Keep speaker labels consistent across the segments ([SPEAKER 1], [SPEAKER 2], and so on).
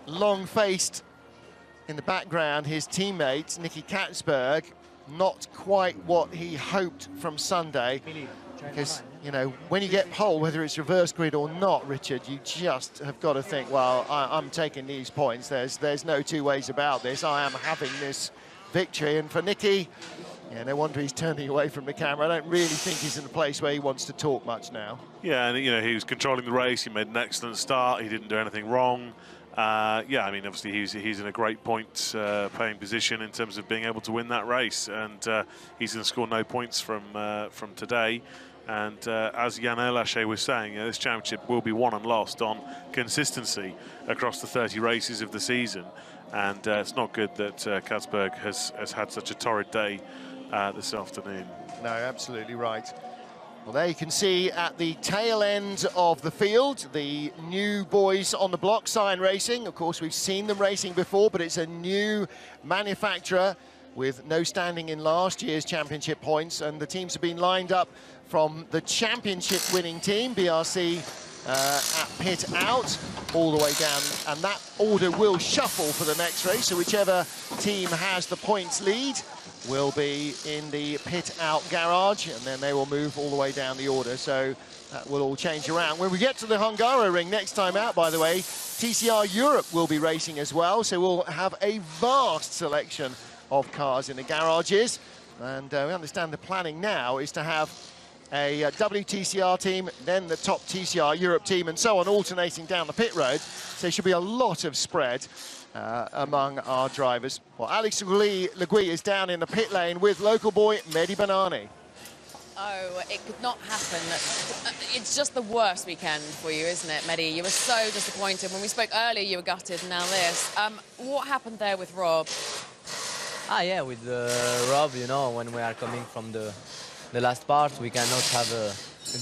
[SPEAKER 1] long-faced in the background, his teammate, Nicky Katzberg, not quite what he hoped from Sunday. Because, you know, when you get pole, whether it's reverse grid or not, Richard, you just have got to think, well, I'm taking these points. There's no two ways about this. I am having this victory. And for Nicky, yeah, no wonder he's turning away from the camera. I don't really think he's in a place where he wants to talk much now.
[SPEAKER 2] Yeah, and, you know, he was controlling the race. He made an excellent start. He didn't do anything wrong. Yeah, I mean, obviously he's in a great point playing position in terms of being able to win that race, and he's going to score no points from today. And as Jan Erlache was saying, this championship will be won and lost on consistency across the 30 races of the season. And it's not good that Katzberg has had such a torrid day this afternoon.
[SPEAKER 1] No, absolutely right. Well, there you can see at the tail end of the field, the new boys on the block, Cyan Racing. Of course, we've seen them racing before, but it's a new manufacturer with no standing in last year's championship points. And the teams have been lined up from the championship winning team, BRC, at pit out, all the way down. And that order will shuffle for the next race. So whichever team has the points lead will be in the pit out garage, and then they will move all the way down the order. So that will all change around. When we get to the Hungaro ring next time out, by the way, TCR Europe will be racing as well. So we'll have a vast selection of cars in the garages. And we understand the planning now is to have a WTCR team, then the top TCR Europe team, and so on, alternating down the pit road. So there should be a lot of spread among our drivers. Well, Alex Legui is down in the pit lane with local boy Mehdi Banani.
[SPEAKER 3] Oh, it could not happen. It's just the worst weekend for you, isn't it, Mehdi? You were so disappointed. When we spoke earlier, you were gutted, now this. What happened there with Rob?
[SPEAKER 4] Yeah, with Rob, you know, when we are coming from the last part, we cannot have a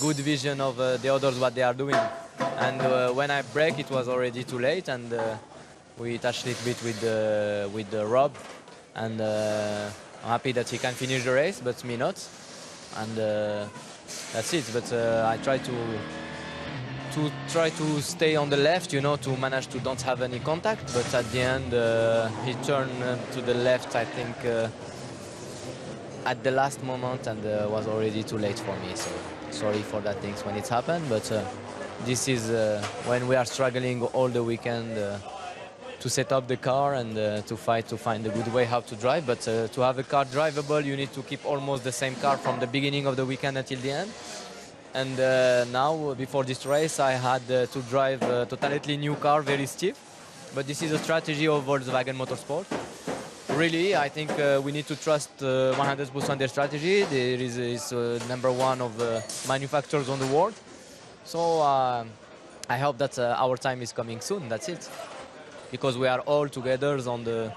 [SPEAKER 4] good vision of the others, what they are doing. And when I break, it was already too late, and we touched it a bit with Rob. And I'm happy that he can finish the race, but me not. And that's it. But I try to stay on the left, you know, to manage to don't have any contact. But at the end, he turned to the left, I think, at the last moment, and was already too late for me. So sorry for that things when it's happened. But this is when we are struggling all the weekend to set up the car and to fight to find a good way how to drive. But to have a car drivable, you need to keep almost the same car from the beginning of the weekend until the end. And now, before this race, I had to drive a totally new car, very stiff. But this is a strategy of Volkswagen Motorsport. Really, I think we need to trust 100% their strategy. There is #1 of manufacturers on the world. So I hope that our time is coming soon. That's it. Because we are all together on the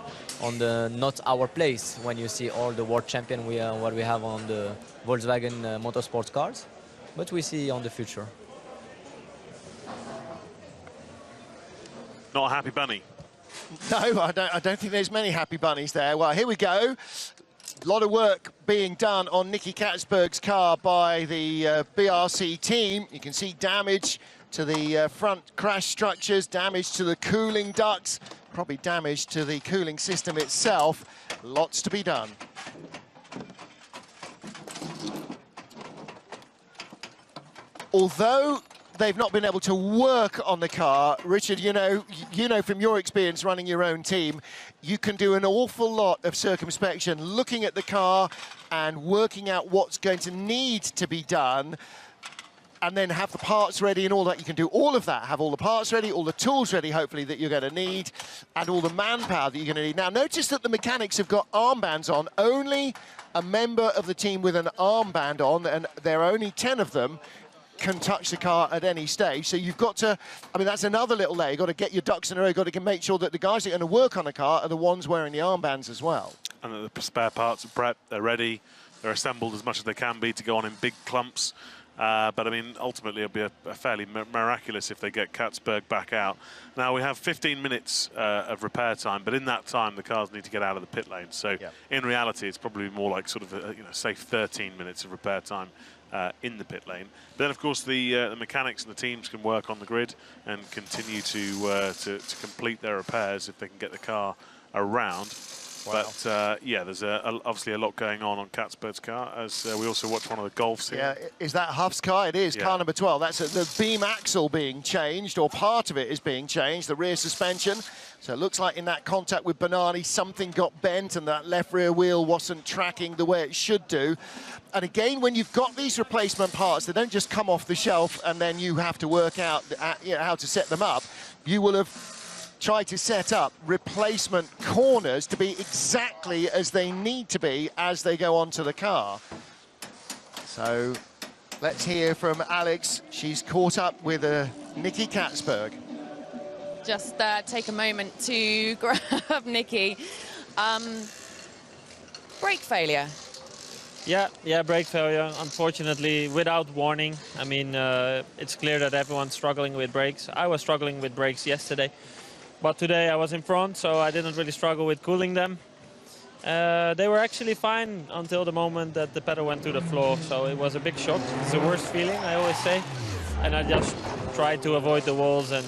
[SPEAKER 4] not our place. When you see all the world champion what we have on the Volkswagen Motorsport cars. But we see on the future.
[SPEAKER 2] Not a happy bunny.
[SPEAKER 1] No, I don't think there's many happy bunnies there. Well, here we go. A lot of work being done on Nicky Katzberg's car by the BRC team. You can see damage to the front crash structures, damage to the cooling ducts, probably damage to the cooling system itself. Lots to be done. Although they've not been able to work on the car, Richard, you know from your experience running your own team, you can do an awful lot of circumspection, looking at the car and working out what's going to need to be done, and then have the parts ready and all that. You can do all of that, have all the parts ready, all the tools ready, hopefully, that you're going to need, and all the manpower that you're going to need. Now, notice that the mechanics have got armbands on. Only a member of the team with an armband on, and there are only 10 of them, can touch the car at any stage. So you've got to, I mean, that's another little layer. You've got to get your ducks in a row. You've got to make sure that the guys that are going to work on the car are the ones wearing the armbands as well.
[SPEAKER 2] And the spare parts are prepped, they're ready, they're assembled as much as they can be to go on in big clumps. But I mean, ultimately, it'll be a fairly miraculous if they get Katzberg back out. Now, we have 15 minutes of repair time, but in that time, the cars need to get out of the pit lane. So in reality, it's probably more like sort of a safe 13 minutes of repair time in the pit lane. Then, of course, the mechanics and the teams can work on the grid and continue to complete their repairs if they can get the car around. Wow. But yeah, there's obviously a lot going on Katzberg's car, as we also watch one of the Golfs here.
[SPEAKER 1] Yeah, is that Huff's car? It is, car number 12. That's the beam axle being changed, or part of it is being changed, the rear suspension. So it looks like in that contact with Bernardi, something got bent and that left rear wheel wasn't tracking the way it should do. And again, when you've got these replacement parts, they don't just come off the shelf and then you have to work out how to set them up. You will have tried to set up replacement corners to be exactly as they need to be as they go onto the car. So let's hear from Alex. She's caught up with Nikki Katzberg.
[SPEAKER 3] Just take a moment to grab Nikki. Brake failure.
[SPEAKER 5] Yeah, brake failure, unfortunately, without warning. I mean, it's clear that everyone's struggling with brakes. I was struggling with brakes yesterday, but today I was in front, so I didn't really struggle with cooling them. They were actually fine until the moment that the pedal went to the floor, so it was a big shock. It's the worst feeling, I always say. And I just tried to avoid the walls and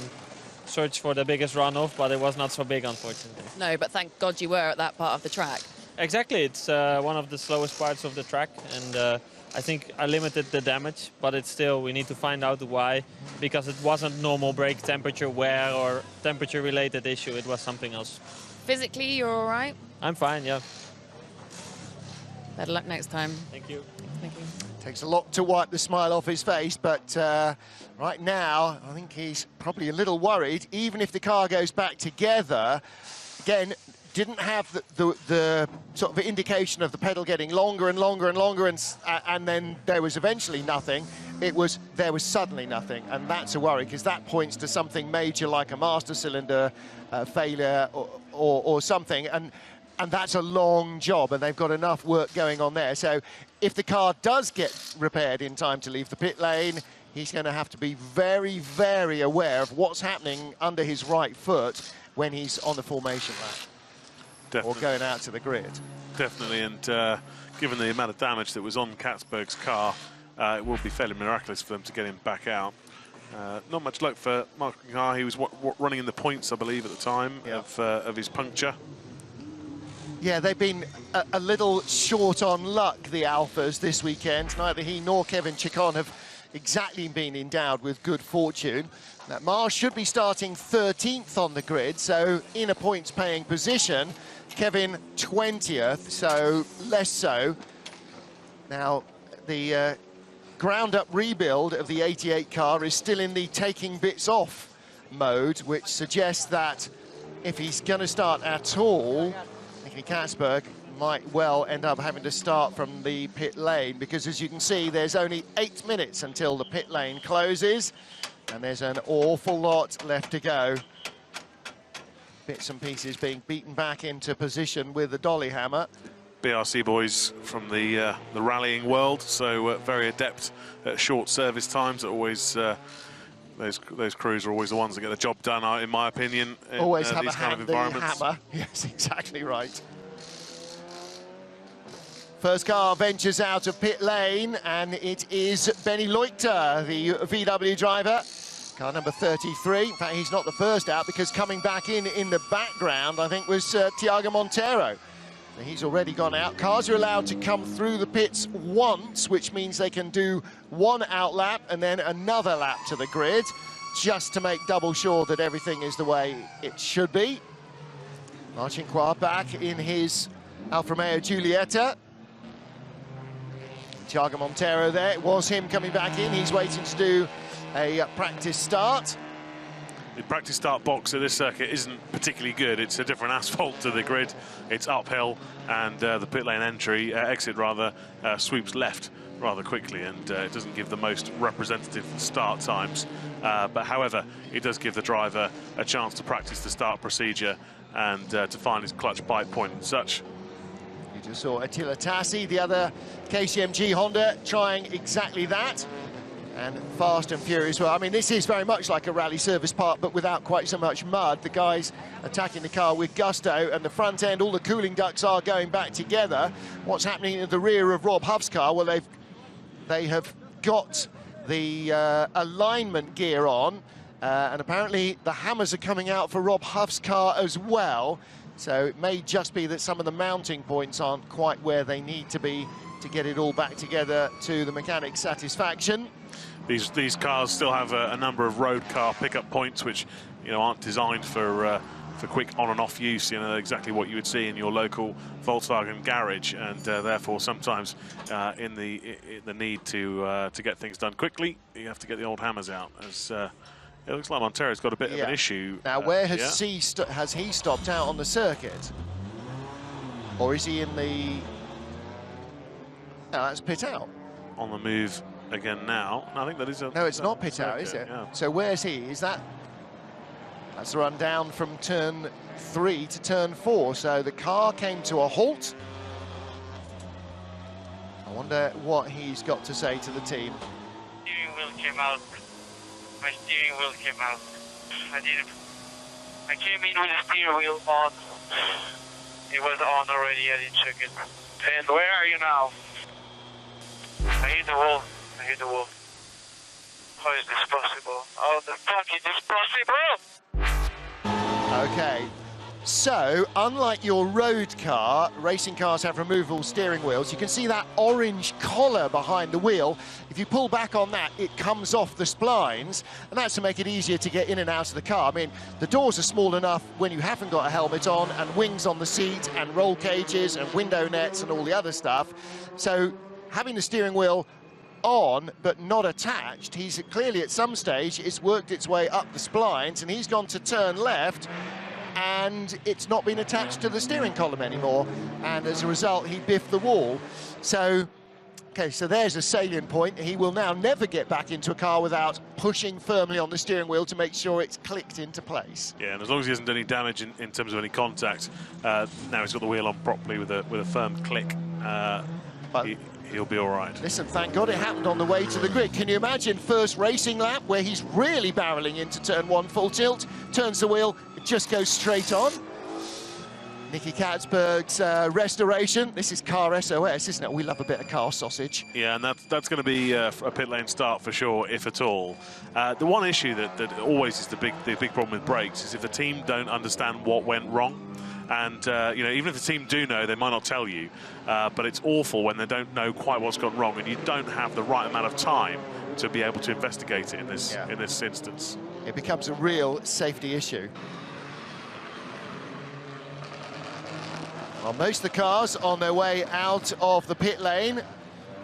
[SPEAKER 5] search for the biggest runoff, but it was not so big, unfortunately.
[SPEAKER 3] No, but thank God you were at that part of the track.
[SPEAKER 5] Exactly, it's one of the slowest parts of the track, and I think I limited the damage, but it's still, we need to find out why, because it wasn't normal brake temperature wear or temperature related issue, it was something else.
[SPEAKER 3] Physically, you're all right?
[SPEAKER 5] I'm fine, yeah.
[SPEAKER 3] Better luck next time.
[SPEAKER 5] Thank you.
[SPEAKER 3] Thank you.
[SPEAKER 1] Takes a lot to wipe the smile off his face, but right now, I think he's probably a little worried. Even if the car goes back together, again, didn't have the sort of indication of the pedal getting longer and longer and longer, and then there was eventually nothing. There was suddenly nothing, and that's a worry, because that points to something major like a master cylinder failure or something, and that's a long job, and they've got enough work going on there. So if the car does get repaired in time to leave the pit lane, he's going to have to be very, very aware of what's happening under his right foot when he's on the formation lap. Definitely. Or going out to the grid.
[SPEAKER 2] Definitely, and given the amount of damage that was on Katzberg's car, it will be fairly miraculous for them to get him back out. Not much luck for Mark Car. He was running in the points, I believe, at the time of his puncture.
[SPEAKER 1] Yeah, they've been a little short on luck, the Alphas, this weekend. Neither he nor Kevin Chicon have exactly been endowed with good fortune. Now, Mars should be starting 13th on the grid, so in a points-paying position. Kevin 20th, so less so. Now, the ground-up rebuild of the 88 car is still in the taking bits off mode, which suggests that if he's going to start at all, Nicky Katzberg might well end up having to start from the pit lane, because as you can see, there's only 8 minutes until the pit lane closes, and there's an awful lot left to go. Bits and pieces being beaten back into position with the dolly hammer.
[SPEAKER 2] BRC boys from the rallying world, so very adept at short service times. Always those crews are always the ones that get the job done, in my opinion.
[SPEAKER 1] Always have
[SPEAKER 2] these
[SPEAKER 1] a
[SPEAKER 2] kind of
[SPEAKER 1] handy
[SPEAKER 2] environments.
[SPEAKER 1] hammer. Yes, exactly right. First car ventures out of pit lane, and it is Benny Leuchter, the VW driver. Car number 33. In fact, he's not the first out, because coming back in the background, I think, was Thiago Monteiro. He's already gone out. Cars are allowed to come through the pits once, which means they can do one out lap and then another lap to the grid, just to make double sure that everything is the way it should be. Marcinkois back in his Alfa Romeo Giulietta. Thiago Monteiro there. It was him coming back in. He's waiting to do a practice start.
[SPEAKER 2] The practice start box at this circuit isn't particularly good. It's a different asphalt to the grid. It's uphill, and the pit lane exit sweeps left rather quickly, and it doesn't give the most representative start times. But however, it does give the driver a chance to practice the start procedure and to find his clutch bite point and such.
[SPEAKER 1] You just saw Attila Tassi, the other KCMG Honda, trying exactly that. And fast and furious. Well, I mean, this is very much like a rally service part, but without quite so much mud. The guys attacking the car with gusto, and the front end, all the cooling ducts are going back together. What's happening at the rear of Rob Huff's car? Well, they've they have got the alignment gear on, and apparently the hammers are coming out for Rob Huff's car as well. So it may just be that some of the mounting points aren't quite where they need to be to get it all back together to the mechanic's satisfaction.
[SPEAKER 2] These cars still have a number of road car pickup points, which aren't designed for quick on and off use. Exactly what you would see in your local Volkswagen garage, and therefore sometimes in the need to get things done quickly, you have to get the old hammers out. As it looks like Montero's got a bit of an issue.
[SPEAKER 1] Now, where has he stopped out on the circuit, or is he in the? No, that's pit out.
[SPEAKER 2] On the move again now. I think that is a.
[SPEAKER 1] No, it's not pit out, is it?
[SPEAKER 2] Yeah.
[SPEAKER 1] So where's he? Is that? That's the run down from turn 3 to turn 4. So the car came to a halt. I wonder what he's got to say to the team.
[SPEAKER 6] Steering wheel came out. My steering wheel came out. I came in with the steering wheel on. It was on already. I didn't check it. And where are you now? I hit the wall. I hit the wall. How is this possible? How the fuck is this possible?
[SPEAKER 1] Okay, so unlike your road car, racing cars have removable steering wheels. You can see that orange collar behind the wheel. If you pull back on that, it comes off the splines, and that's to make it easier to get in and out of the car. I mean, the doors are small enough when you haven't got a helmet on, and wings on the seat, and roll cages, and window nets, and all the other stuff. So having the steering wheel on but not attached, he's clearly at some stage it's worked its way up the splines, and he's gone to turn left and it's not been attached to the steering column anymore, and as a result he biffed the wall. So okay, so there's a salient point. He will now never get back into a car without pushing firmly on the steering wheel to make sure it's clicked into place.
[SPEAKER 2] Yeah, and as long as he hasn't done any damage in terms of any contact, now he's got the wheel on properly with a firm click. He'll be all right.
[SPEAKER 1] Listen, thank God it happened on the way to the grid. Can you imagine first racing lap where he's really barreling into turn 1 full tilt, turns the wheel, it just goes straight on? Nicky Katzberg's restoration. This is car SOS, isn't it? We love a bit of car sausage.
[SPEAKER 2] Yeah, and that's going to be a pit lane start for sure, if at all. The one issue that always is the big problem with brakes is if the team don't understand what went wrong. And even if the team do know, they might not tell you. But it's awful when they don't know quite what's gone wrong, and you don't have the right amount of time to be able to investigate it in this instance.
[SPEAKER 1] It becomes a real safety issue. Well, most of the cars on their way out of the pit lane.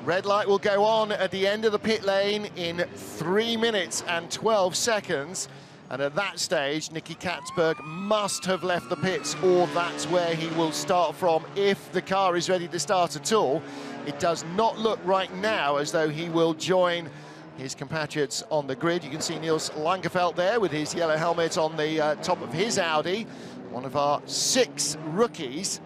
[SPEAKER 1] Red light will go on at the end of the pit lane in 3 minutes and 12 seconds. And at that stage, Nicky Katzberg must have left the pits, or that's where he will start from if the car is ready to start at all. It does not look right now as though he will join his compatriots on the grid. You can see Niels Langeveld there with his yellow helmet on the top of his Audi, one of our 6 rookies.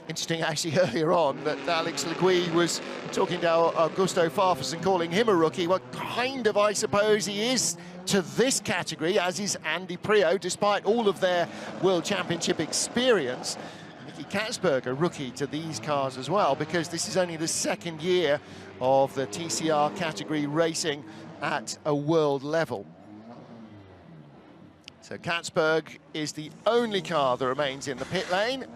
[SPEAKER 1] Interesting, actually, earlier on that Alex Legui was talking to Augusto Farfus and calling him a rookie. Well, kind of, I suppose, he is to this category, as is Andy Prio, despite all of their World Championship experience. Nicky Katzberg, a rookie to these cars as well, because this is only the 2nd year of the TCR category racing at a world level. So Katzberg is the only car that remains in the pit lane.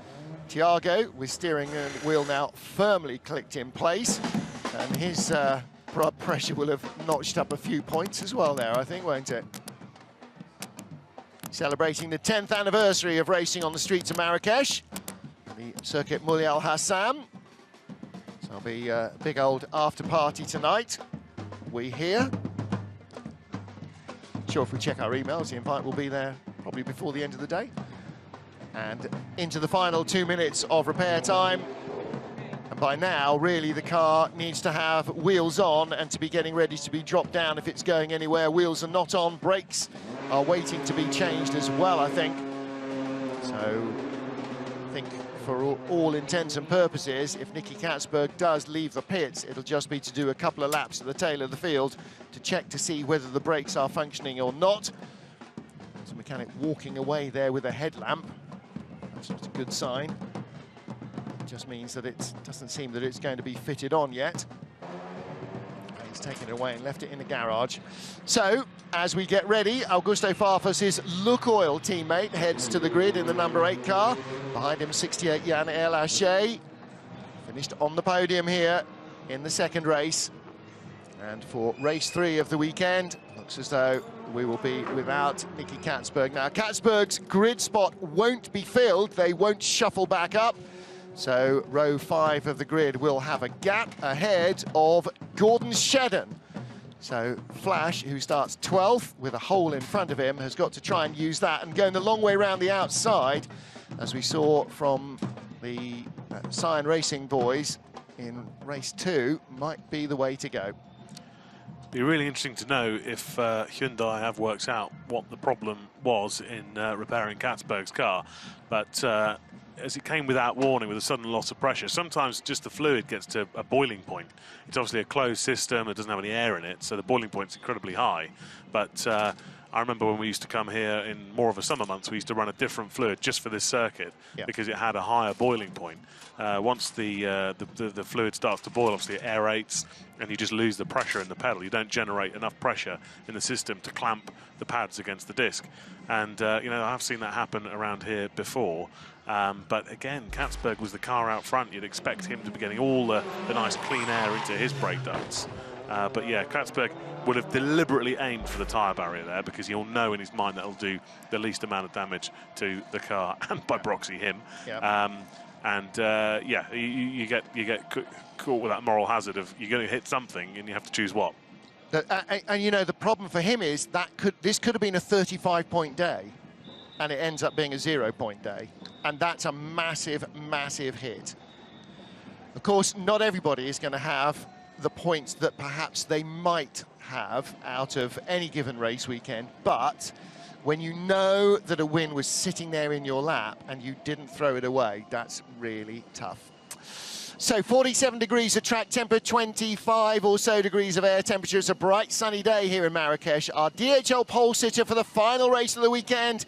[SPEAKER 1] Thiago, with steering wheel now firmly clicked in place, and his blood pressure will have notched up a few points as well there, I think, won't it? Celebrating the 10th anniversary of racing on the streets of Marrakesh, the circuit Moulay Al Hassan. So there'll be a big old after party tonight, we hear. Sure, if we check our emails, the invite will be there probably before the end of the day. And into the final 2 minutes of repair time. And by now, really, the car needs to have wheels on and to be getting ready to be dropped down if it's going anywhere. Wheels are not on, brakes are waiting to be changed as well, I think. So I think for all intents and purposes, if Nicky Katzberg does leave the pits, it'll just be to do a couple of laps at the tail of the field to check to see whether the brakes are functioning or not. There's a mechanic walking away there with a headlamp. That's not a good sign. It just means that it doesn't seem that it's going to be fitted on yet. He's taken it away and left it in the garage. So, as we get ready, Augusto Farfus's Look Oil teammate heads to the grid in the number 8 car. Behind him, 68 Yann Erlaché. Finished on the podium here in the second race. And for race 3 of the weekend, looks as though we will be without Nicky Katzberg. Now, Katzberg's grid spot won't be filled. They won't shuffle back up. So row 5 of the grid will have a gap ahead of Gordon Shedden. So Flash, who starts 12th with a hole in front of him, has got to try and use that and going the long way around the outside, as we saw from the Cyan Racing boys in race 2, might be the way to go.
[SPEAKER 2] Be really interesting to know if Hyundai have worked out what the problem was in repairing Katzberg's car. But as it came without warning with a sudden loss of pressure, sometimes just the fluid gets to a boiling point. It's obviously a closed system, it doesn't have any air in it, so the boiling point's incredibly high. But I remember when we used to come here in more of a summer months, we used to run a different fluid just for this circuit because it had a higher boiling point. Once the fluid starts to boil, obviously it aerates and you just lose the pressure in the pedal. You don't generate enough pressure in the system to clamp the pads against the disc. And, you know, I've seen that happen around here before. But again, Katzberg was the car out front. You'd expect him to be getting all the nice clean air into his brake ducts. But yeah, Katzberg would have deliberately aimed for the tyre barrier there because he'll know in his mind that it'll do the least amount of damage to the car and by proxy him. Yeah, you get caught with that moral hazard of you're going to hit something and you have to choose what.
[SPEAKER 1] And you know, the problem for him is that this could have been a 35-point day, and it ends up being a 0-point day, and that's a massive, massive hit. Of course, not everybody is going to have the points that perhaps they might have out of any given race weekend, but when you know that a win was sitting there in your lap and you didn't throw it away, that's really tough. So 47 degrees of track temperature, 25 or so degrees of air temperature. It's a bright sunny day here in Marrakesh. Our DHL pole sitter for the final race of the weekend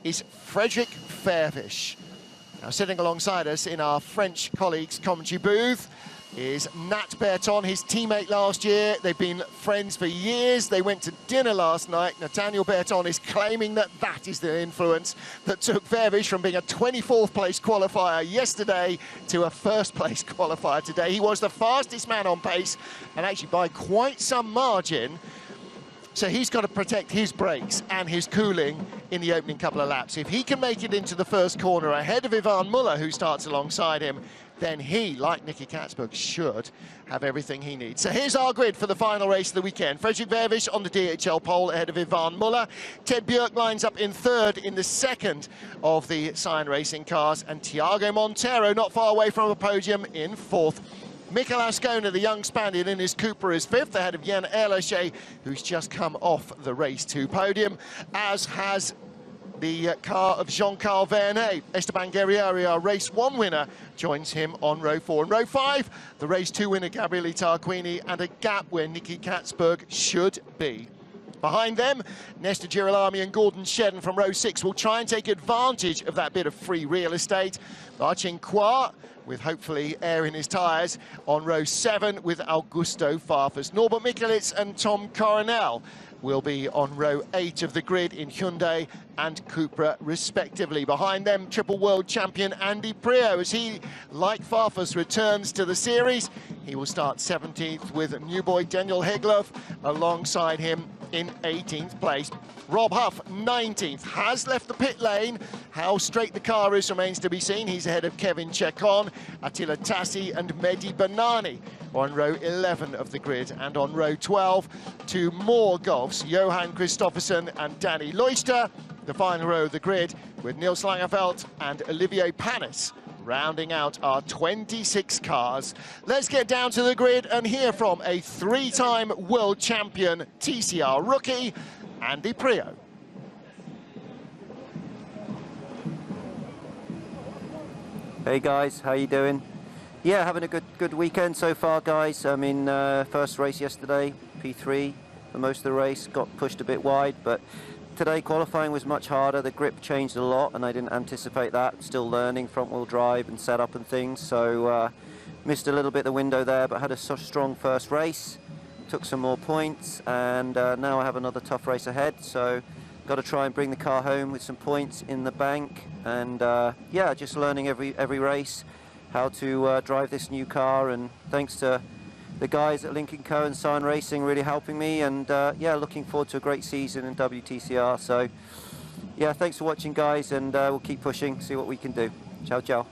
[SPEAKER 1] is Frédéric Vervisch. Now sitting alongside us in our French colleagues' commentary booth is Nat Berton, his teammate last year. They've been friends for years. They went to dinner last night. Nathaniel Berton is claiming that that is the influence that took Vervisch from being a 24th place qualifier yesterday to a first place qualifier today. He was the fastest man on pace, and actually by quite some margin. So he's got to protect his brakes and his cooling in the opening couple of laps. If he can make it into the first corner ahead of Ivan Muller, who starts alongside him, then he, like Nicky Katzberg, should have everything he needs. So here's our grid for the final race of the weekend. Frédéric Vervisch on the DHL pole ahead of Ivan Muller. Ted Björk lines up in third in the second of the Cyan Racing cars, and Thiago Montero not far away from a podium in fourth. Mikel Ascona, the young Spaniard, in his Cooper is fifth, ahead of Yann Erlaché, who's just come off the race 2 podium, as has the car of Jean-Carl Vernet. Esteban Guerrieri, our race 1 winner, joins him on row 4. And row 5, the race 2 winner, Gabriele Tarquini, and a gap where Nicky Katzberg should be. Behind them, Nestor Girolami and Gordon Shedden from row 6 will try and take advantage of that bit of free real estate. Marcin Kwa, with hopefully air in his tyres, on row 7 with Augusto Farfus. Norbert Mikelitz and Tom Coronel will be on row 8 of the grid in Hyundai and Cupra respectively. Behind them, triple world champion Andy Priaulx, as he, like Farfus, returns to the series. He will start 17th with new boy Daniel Hegloff alongside him in 18th place. Rob Huff, 19th, has left the pit lane. How straight the car is remains to be seen. He's ahead of Kevin Chekon, Attila Tassi and Mehdi Banani on row 11 of the grid. And on row 12, 2 more Golfs, Johan Christoffersen and Danny Leuchter. The final row of the grid with Niels Langerfeldt and Olivier Panis rounding out our 26 cars. Let's get down to the grid and hear from a 3-time world champion TCR rookie, Andy Priaulx.
[SPEAKER 7] Hey guys, how you doing? Yeah, having a good weekend so far, guys. I mean, first race yesterday, P3 for most of the race, got pushed a bit wide, but today qualifying was much harder. The grip changed a lot and I didn't anticipate that. Still learning front wheel drive and setup and things, so missed a little bit the window there, but had a strong first race. took some more points, and now I have another tough race ahead. So got to try and bring the car home with some points in the bank, and yeah, just learning every race how to drive this new car, and thanks to the guys at Lincoln Co and Sign Racing really helping me, and yeah, looking forward to a great season in WTCR. So yeah, thanks for watching, guys, and we'll keep pushing, see what we can do. Ciao, ciao.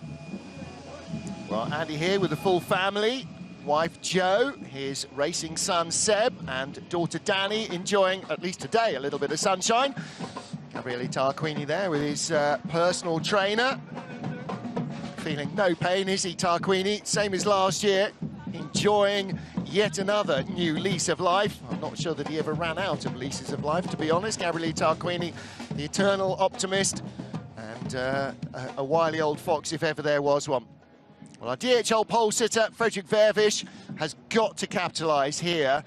[SPEAKER 1] Well, Andy here with the full family. Wife Jo, his racing son Seb, and daughter Danny enjoying, at least today, a little bit of sunshine. Gabriele Tarquini there with his personal trainer. Feeling no pain, is he, Tarquini? Same as last year, enjoying yet another new lease of life. I'm not sure that he ever ran out of leases of life, to be honest. Gabriele Tarquini, the eternal optimist, and a wily old fox if ever there was one. Well, our DHL pole sitter, Frederick Vervish, has got to capitalise here.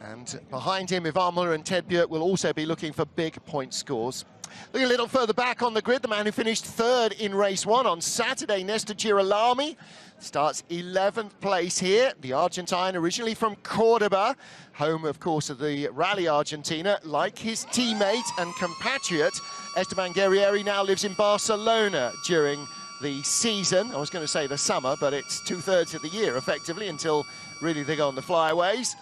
[SPEAKER 1] And behind him, Ivan Muller and Ted Björk will also be looking for big point scores. Looking a little further back on the grid, the man who finished third in race 1 on Saturday, Nestor Girolami, starts 11th place here. The Argentine, originally from Cordoba, home, of course, of the Rally Argentina, like his teammate and compatriot, Esteban Guerrieri, now lives in Barcelona during the season. I was going to say the summer, but it's 2/3 of the year, effectively, until really they go on the flyaways.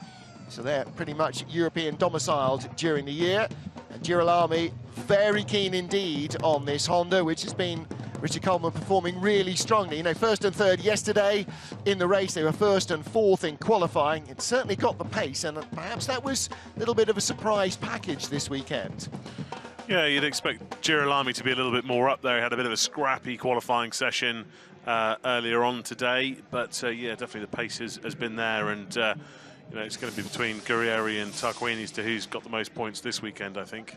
[SPEAKER 1] So they're pretty much European domiciled during the year. And Girolami, very keen indeed on this Honda, which has been Richard Coleman performing really strongly. You know, first and third yesterday in the race. They were first and fourth in qualifying. It certainly got the pace, and perhaps that was a little bit of a surprise package this weekend.
[SPEAKER 2] Yeah, you'd expect Girolami to be a little bit more up there. He had a bit of a scrappy qualifying session earlier on today, but yeah, definitely the pace has been there, and you know, it's going to be between Guerrieri and Tarquini as to who's got the most points this weekend, I think.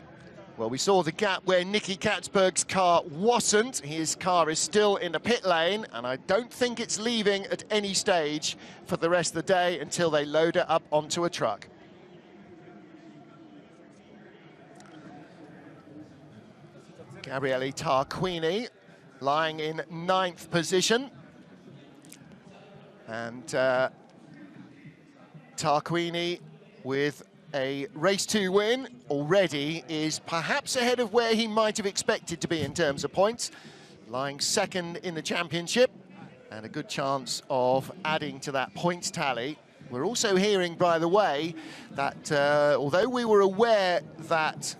[SPEAKER 1] Well, we saw the gap where Nicky Katzberg's car wasn't. His car is still in the pit lane, and I don't think it's leaving at any stage for the rest of the day until they load it up onto a truck. Gabriele Tarquini lying in 9th position. And Tarquini with a race 2 win already is perhaps ahead of where he might have expected to be in terms of points, lying 2nd in the championship, and a good chance of adding to that points tally. We're also hearing, by the way, that although we were aware that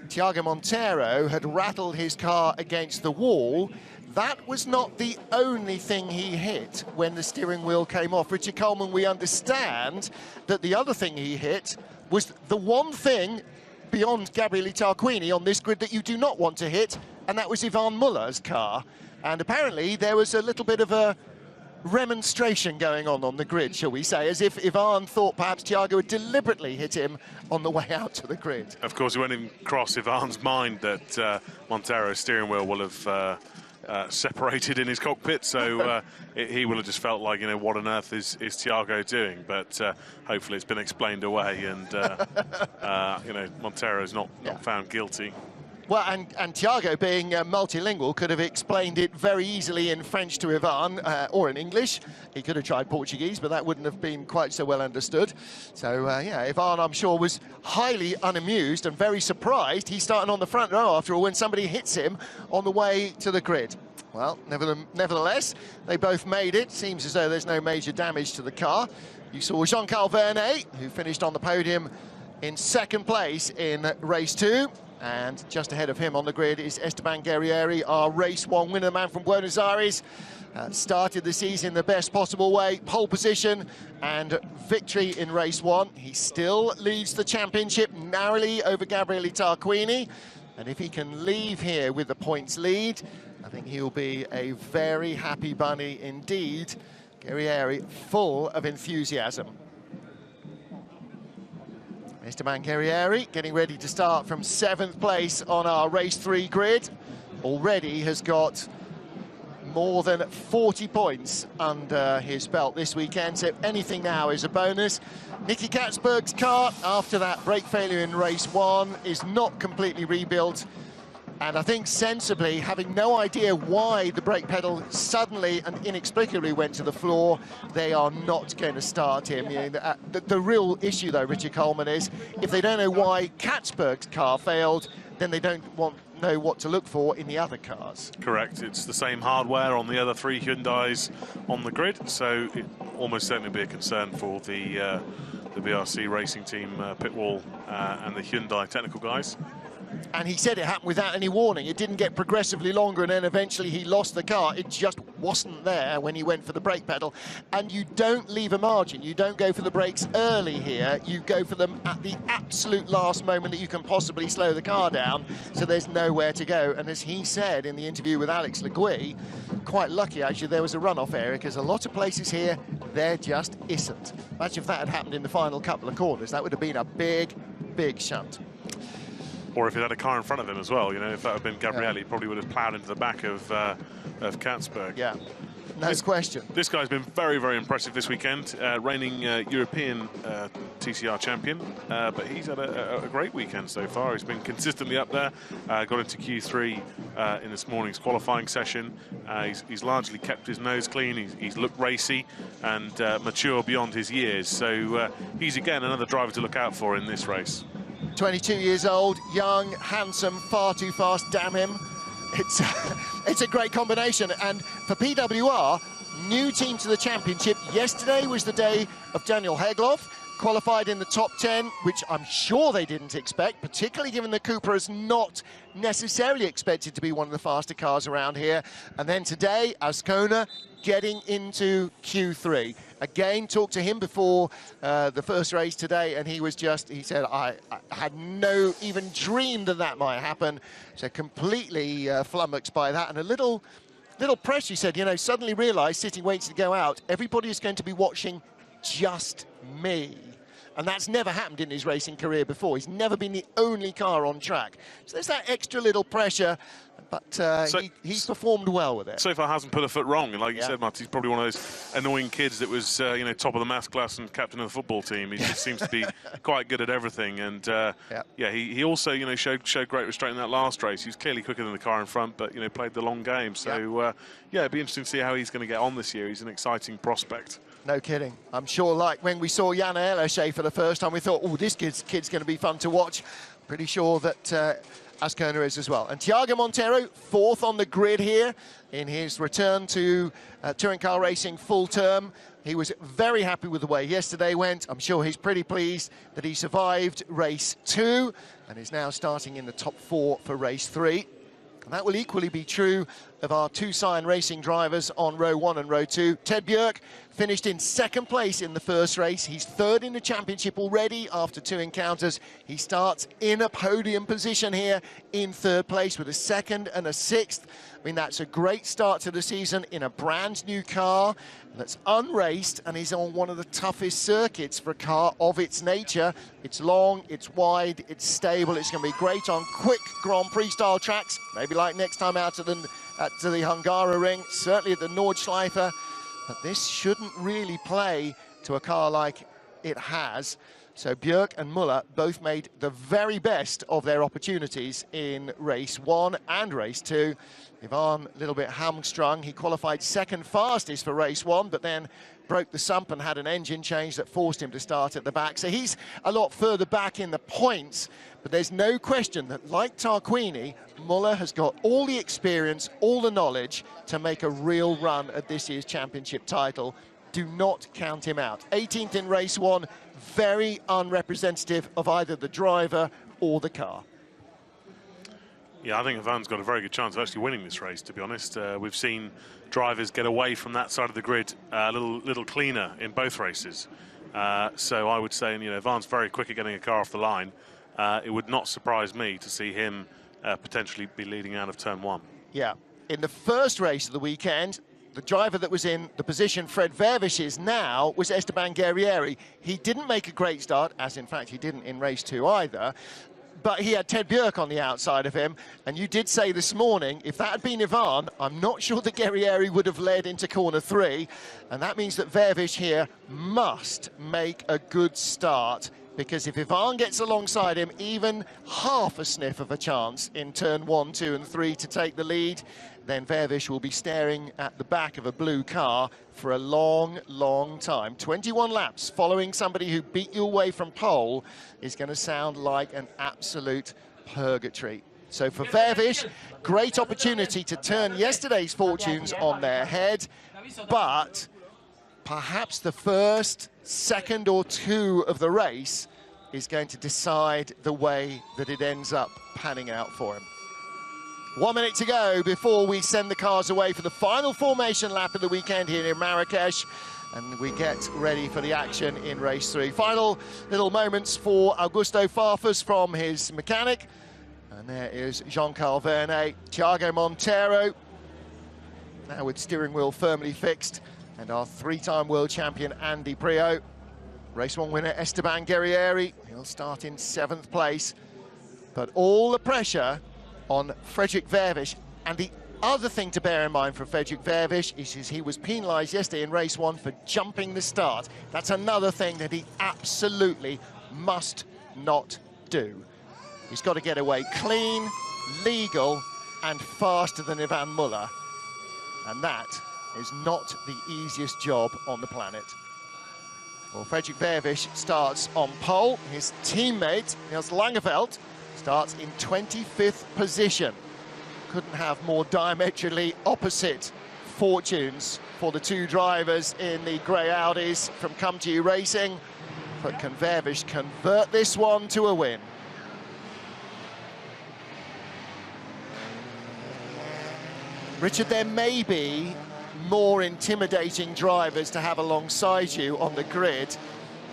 [SPEAKER 1] Thiago Monteiro had rattled his car against the wall, that was not the only thing he hit when the steering wheel came off. Richard Coleman, we understand that the other thing he hit was the one thing beyond Gabriele Tarquini on this grid that you do not want to hit, and that was Ivan Muller's car. And apparently there was a little bit of a remonstration going on the grid, shall we say, as if Ivan thought perhaps Thiago had deliberately hit him on the way out to the grid.
[SPEAKER 2] Of course, it won't even cross Ivan's mind that Monteiro's steering wheel will have separated in his cockpit, so he will have just felt like, you know, what on earth is Thiago doing? But hopefully it's been explained away, and you know, Monteiro's not found guilty.
[SPEAKER 1] Well, and Thiago, being multilingual, could have explained it very easily in French to Ivan, or in English. He could have tried Portuguese, but that wouldn't have been quite so well understood. So, yeah, Ivan, I'm sure, was highly unamused and very surprised. He's starting on the front row, after all, when somebody hits him on the way to the grid. Well, nevertheless, they both made it. Seems as though there's no major damage to the car. You saw Jean-Carl Vernet, who finished on the podium in 2nd place in race 2. And just ahead of him on the grid is Esteban Guerrieri, our race 1 winner, man from Buenos Aires. Started the season the best possible way, pole position and victory in race 1. He still leads the championship narrowly over Gabriele Tarquini. And if he can leave here with the points lead, I think he'll be a very happy bunny indeed. Guerrieri full of enthusiasm. Esteban Guerrieri getting ready to start from 7th place on our race 3 grid. Already has got more than 40 points under his belt this weekend, so anything now is a bonus. Nicky Katzberg's car, after that brake failure in race 1, is not completely rebuilt. And I think sensibly, having no idea why the brake pedal suddenly and inexplicably went to the floor, they are not going to start him. You know, the real issue, though, Richard Coleman, is if they don't know why Katzberg's car failed, then they don't know what to look for in the other cars.
[SPEAKER 2] Correct. It's the same hardware on the other 3 Hyundais on the grid, so it almost certainly be a concern for the BRC racing team pit wall and the Hyundai technical guys.
[SPEAKER 1] And he said it happened without any warning. It didn't get progressively longer, and then eventually he lost the car. It just wasn't there when he went for the brake pedal. And you don't leave a margin. You don't go for the brakes early here. You go for them at the absolute last moment that you can possibly slow the car down, so there's nowhere to go. And as he said in the interview with Alex Legui, quite lucky, actually, there was a runoff area, because a lot of places here, there just isn't. Imagine if that had happened in the final couple of corners. That would have been a big, big shunt.
[SPEAKER 2] Or if he had a car in front of him as well, you know, if that had been Gabrielli, he probably would have ploughed into the back of Katzberg.
[SPEAKER 1] Yeah, no question.
[SPEAKER 2] This guy's been very, very impressive this weekend, reigning European TCR champion, but he's had a great weekend so far. He's been consistently up there, got into Q3 in this morning's qualifying session. He's largely kept his nose clean. He's looked racy and mature beyond his years. So he's, again, another driver to look out for in this race.
[SPEAKER 1] 22 years old, young, handsome, far too fast, damn him. It's a great combination. And for PWR, new team to the championship. Yesterday was the day of Daniel Hegloff, qualified in the top 10, which I'm sure they didn't expect, particularly given the Cooper is not necessarily expected to be one of the faster cars around here. And then today, Ascona getting into Q3. Again, talked to him before the first race today, and he said, I had no even dream that might happen. So completely flummoxed by that, and a little pressure. He said, you know, suddenly realised, sitting waiting to go out, everybody is going to be watching just me. And that's never happened in his racing career before. He's never been the only car on track. So there's that extra little pressure, but he's performed well with it.
[SPEAKER 2] So far hasn't put a foot wrong. And like you said, Matt, he's probably one of those annoying kids that was, you know, top of the maths class and captain of the football team. He just seems to be quite good at everything. And, he also, you know, showed great restraint in that last race. He was clearly quicker than the car in front, but, you know, played the long game. So, it'd be interesting to see how he's going to get on this year. He's an exciting prospect.
[SPEAKER 1] No kidding. I'm sure, like when we saw Jan Ehlers for the first time, we thought, oh, this kid's going to be fun to watch. Pretty sure that Ascona is as well. And Thiago Monteiro, 4th on the grid here in his return to touring car racing full term. He was very happy with the way yesterday went. I'm sure he's pretty pleased that he survived race 2 and is now starting in the top 4 for race 3. And that will equally be true of our 2 Cyan Racing drivers on row 1 and row 2. Ted Björk finished in 2nd place in the first race. He's 3rd in the championship already after 2 encounters. He starts in a podium position here in 3rd place with a 2nd and a 6th. I mean, that's a great start to the season in a brand new car that's unraced and is on one of the toughest circuits for a car of its nature. It's long, it's wide, it's stable. It's going to be great on quick Grand Prix style tracks, maybe like next time out to the Hungaroring, certainly at the Nordschleife. But this shouldn't really play to a car like it has. So Björk and Muller both made the very best of their opportunities in race 1 and race 2. Ivan a little bit hamstrung. He qualified 2nd fastest for race 1, but then broke the sump and had an engine change that forced him to start at the back. So he's a lot further back in the points, but there's no question that, like Tarquini, Muller has got all the experience, all the knowledge to make a real run at this year's championship title. Do not count him out. 18th in race 1, very unrepresentative of either the driver or the car.
[SPEAKER 2] Yeah, I think Ivan's got a very good chance of actually winning this race, to be honest. We've seen drivers get away from that side of the grid a little cleaner in both races. So I would say, you know, Ivan's very quick at getting a car off the line. It would not surprise me to see him potentially be leading out of turn 1.
[SPEAKER 1] Yeah, in the first race of the weekend, the driver that was in the position Fred Vervish is now was Esteban Guerrieri. He didn't make a great start, as in fact he didn't in race 2 either, but he had Ted Björk on the outside of him, and you did say this morning, if that had been Ivan, I'm not sure that Guerrieri would have led into corner 3, and that means that Vervish here must make a good start because if Ivan gets alongside him, even half a sniff of a chance in turn 1, 2 and 3 to take the lead, then Vervish will be staring at the back of a blue car for a long, long time. 21 laps following somebody who beat you away from pole is going to sound like an absolute purgatory. So for Vervish, great opportunity to turn yesterday's fortunes on their head, but perhaps the first second or two of the race is going to decide the way that it ends up panning out for him. 1 minute to go before we send the cars away for the final formation lap of the weekend here in Marrakesh, and we get ready for the action in race 3. Final little moments for Augusto Farfus from his mechanic, and there is Jean-Carl Vernet, Thiago Montero, now with steering wheel firmly fixed, and our 3-time world champion Andy Priaulx. Race 1 winner Esteban Guerrieri, he'll start in 7th place. But all the pressure on Fredrik Vervish, and the other thing to bear in mind for Fredrik Vervish is he was penalised yesterday in race 1 for jumping the start. That's another thing that he absolutely must not do. He's got to get away clean, legal, and faster than Ivan Muller. And that is not the easiest job on the planet. Well, Fredrik Vervish starts on pole. His teammate, Niels Langeveld, starts in 25th position. Couldn't have more diametrically opposite fortunes for the two drivers in the grey Audis from Come To You Racing. But can Vervish convert this one to a win? Richard, there may be more intimidating drivers to have alongside you on the grid,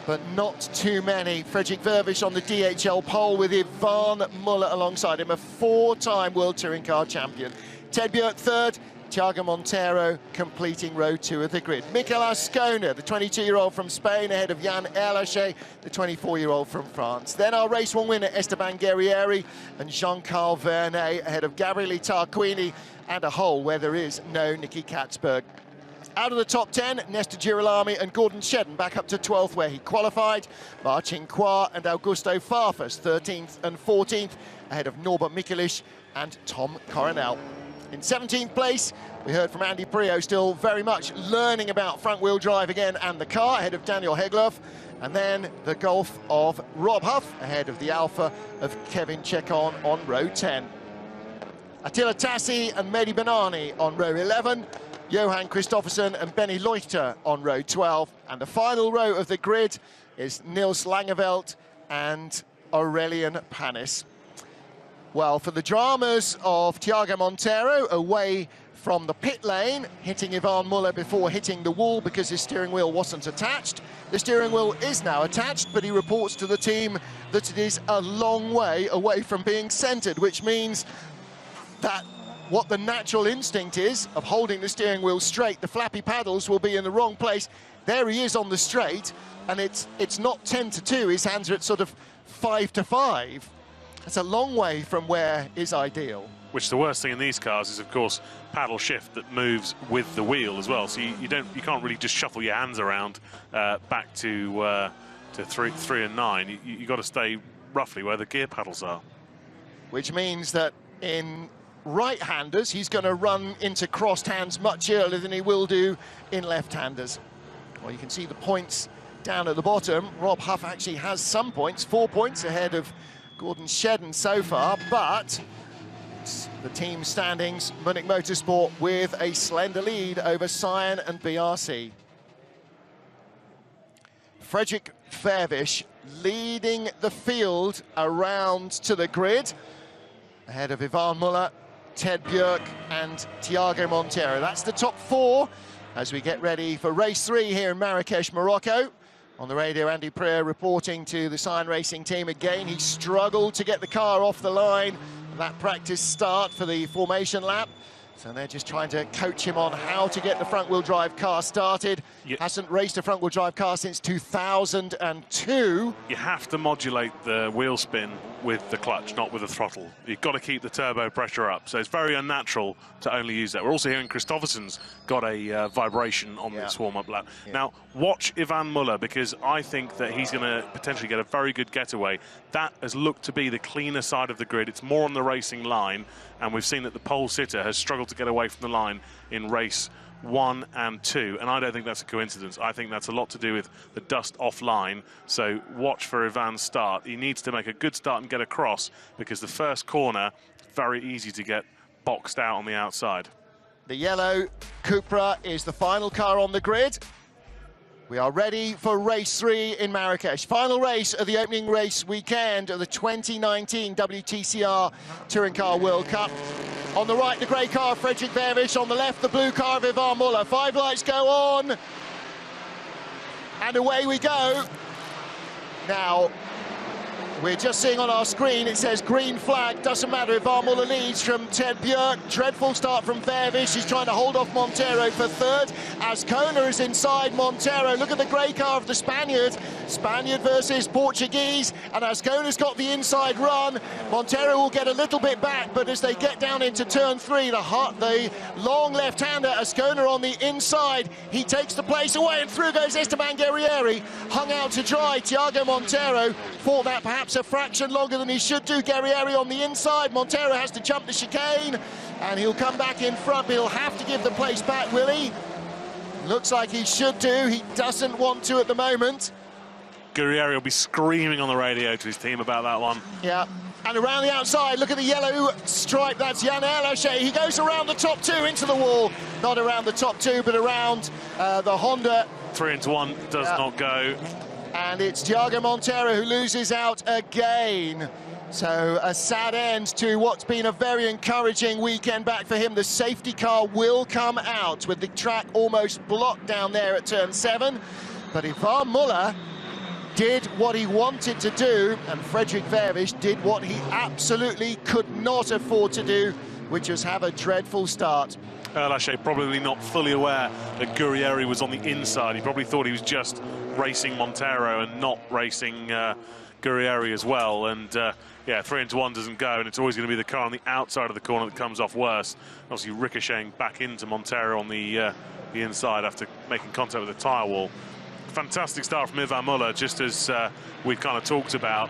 [SPEAKER 1] but not too many. Fredrik Vervish on the DHL pole with Ivan Muller alongside him, a 4-time World Touring Car champion. Ted Björk third, Thiago Montero completing row 2 of the grid. Mikel Ascona, the 22-year-old from Spain, ahead of Jan Erlache, the 24-year-old from France. Then our race 1 winner, Esteban Guerrieri, and Jean-Carl Vernet, ahead of Gabriele Tarquini, and a hole where there is no Nicky Katzberg. Out of the top 10, Nestor Girolami and Gordon Shedden back up to 12th where he qualified. Marcin Kwa and Augusto Farfus 13th and 14th, ahead of Norbert Mikulich and Tom Coronel. In 17th place, we heard from Andy Priaulx, still very much learning about front-wheel drive again and the car, ahead of Daniel Hegloff. And then the Golf of Rob Huff, ahead of the Alpha of Kevin Chekon on row 10. Attila Tassi and Mehdi Benani on row 11. Johan Kristoffersen and Benny Leuchter on row 12. And the final row of the grid is Niels Langeveld and Aurelian Panis. Well, for the dramas of Thiago Montero away from the pit lane, hitting Ivan Muller before hitting the wall because his steering wheel wasn't attached. The steering wheel is now attached, but he reports to the team that it is a long way away from being centered, which means that what the natural instinct is of holding the steering wheel straight, the flappy paddles will be in the wrong place. There he is on the straight, and it's not 10-2, his hands are at sort of 5-5. That's a long way from where is ideal.
[SPEAKER 2] Which the worst thing in these cars is, of course, paddle shift that moves with the wheel as well. So you can't really just shuffle your hands around back to 3 and 9. You got to stay roughly where the gear paddles are.
[SPEAKER 1] Which means that in right-handers, he's going to run into crossed hands much earlier than he will do in left-handers. Well, you can see the points down at the bottom. Rob Huff actually has some points, 4 points ahead of Gordon Shedden so far, but the team standings, Munich Motorsport with a slender lead over Cyan and BRC. Fredrik Vervish leading the field around to the grid, ahead of Ivan Muller, Ted Björk and Thiago Montero. That's the top 4 as we get ready for race 3 here in Marrakesh, Morocco. On the radio, Andy Priaulx reporting to the Cyan Racing team again. He struggled to get the car off the line. That practice start for the formation lap. So they're just trying to coach him on how to get the front-wheel drive car started.
[SPEAKER 2] Yeah.
[SPEAKER 1] Hasn't raced a front-wheel drive car since 2002.
[SPEAKER 2] You have to modulate the wheel spin with the clutch, not with the throttle. You've got to keep the turbo pressure up. So it's very unnatural to only use that. We're also hearing Kristoffersen's got a vibration on this warm-up lap. Yeah. Now, watch Ivan Muller, because I think that he's going to potentially get a very good getaway. That has looked to be the cleaner side of the grid. It's more on the racing line, and we've seen that the pole sitter has struggled to get away from the line in race 1 and 2, and I don't think that's a coincidence. I think that's a lot to do with the dust offline. So watch for Ivan's start. He needs to make a good start and get across, because the first corner, very easy to get boxed out on the outside.
[SPEAKER 1] The yellow Cupra is the final car on the grid. We are ready for race 3 in Marrakesh. Final race of the opening race weekend of the 2019 WTCR Touring Car World Cup. On the right, the grey car of Frederik Verwijs. On the left, the blue car of Ivan Muller. 5 lights go on. And away we go. Now, we're just seeing on our screen, it says green flag. Doesn't matter. Ivan Muller leads from Ted Björk. Dreadful start from Verwijs. He's trying to hold off Montero for third. Ascona is inside Montero. Look at the grey car of the Spaniard. Spaniard versus Portuguese. And Ascona's got the inside run. Montero will get a little bit back, but as they get down into turn 3, the long left-hander, Ascona on the inside. He takes the place away, and through goes Esteban Guerrieri. Hung out to dry. Thiago Montero fought that perhaps a fraction longer than he should do. Guerrieri on the inside. Montero has to jump the chicane, and he'll come back in front. He'll have to give the place back, will he? Looks like he should do. He doesn't want to at the moment.
[SPEAKER 2] Guerrieri will be screaming on the radio to his team about that one.
[SPEAKER 1] Yeah. And around the outside, look at the yellow stripe. That's Jan Erlaché. He goes around the top 2 into the wall. Not around the top 2, but around the Honda.
[SPEAKER 2] 3 into 1 does not go.
[SPEAKER 1] And it's Thiago Montero who loses out again. So a sad end to what's been a very encouraging weekend back for him. The safety car will come out with the track almost blocked down there at turn 7. But Ivan Muller did what he wanted to do, and Frederik Verwijs did what he absolutely could not afford to do, which was have a dreadful start.
[SPEAKER 2] Erlaché probably not fully aware that Guerrieri was on the inside. He probably thought he was just racing Montero and not racing Guerrieri as well. And yeah, 3 into 1 doesn't go, and it's always going to be the car on the outside of the corner that comes off worse. Obviously ricocheting back into Montero on the inside after making contact with the tyre wall. Fantastic start from Ivan Muller, just as we kind of talked about.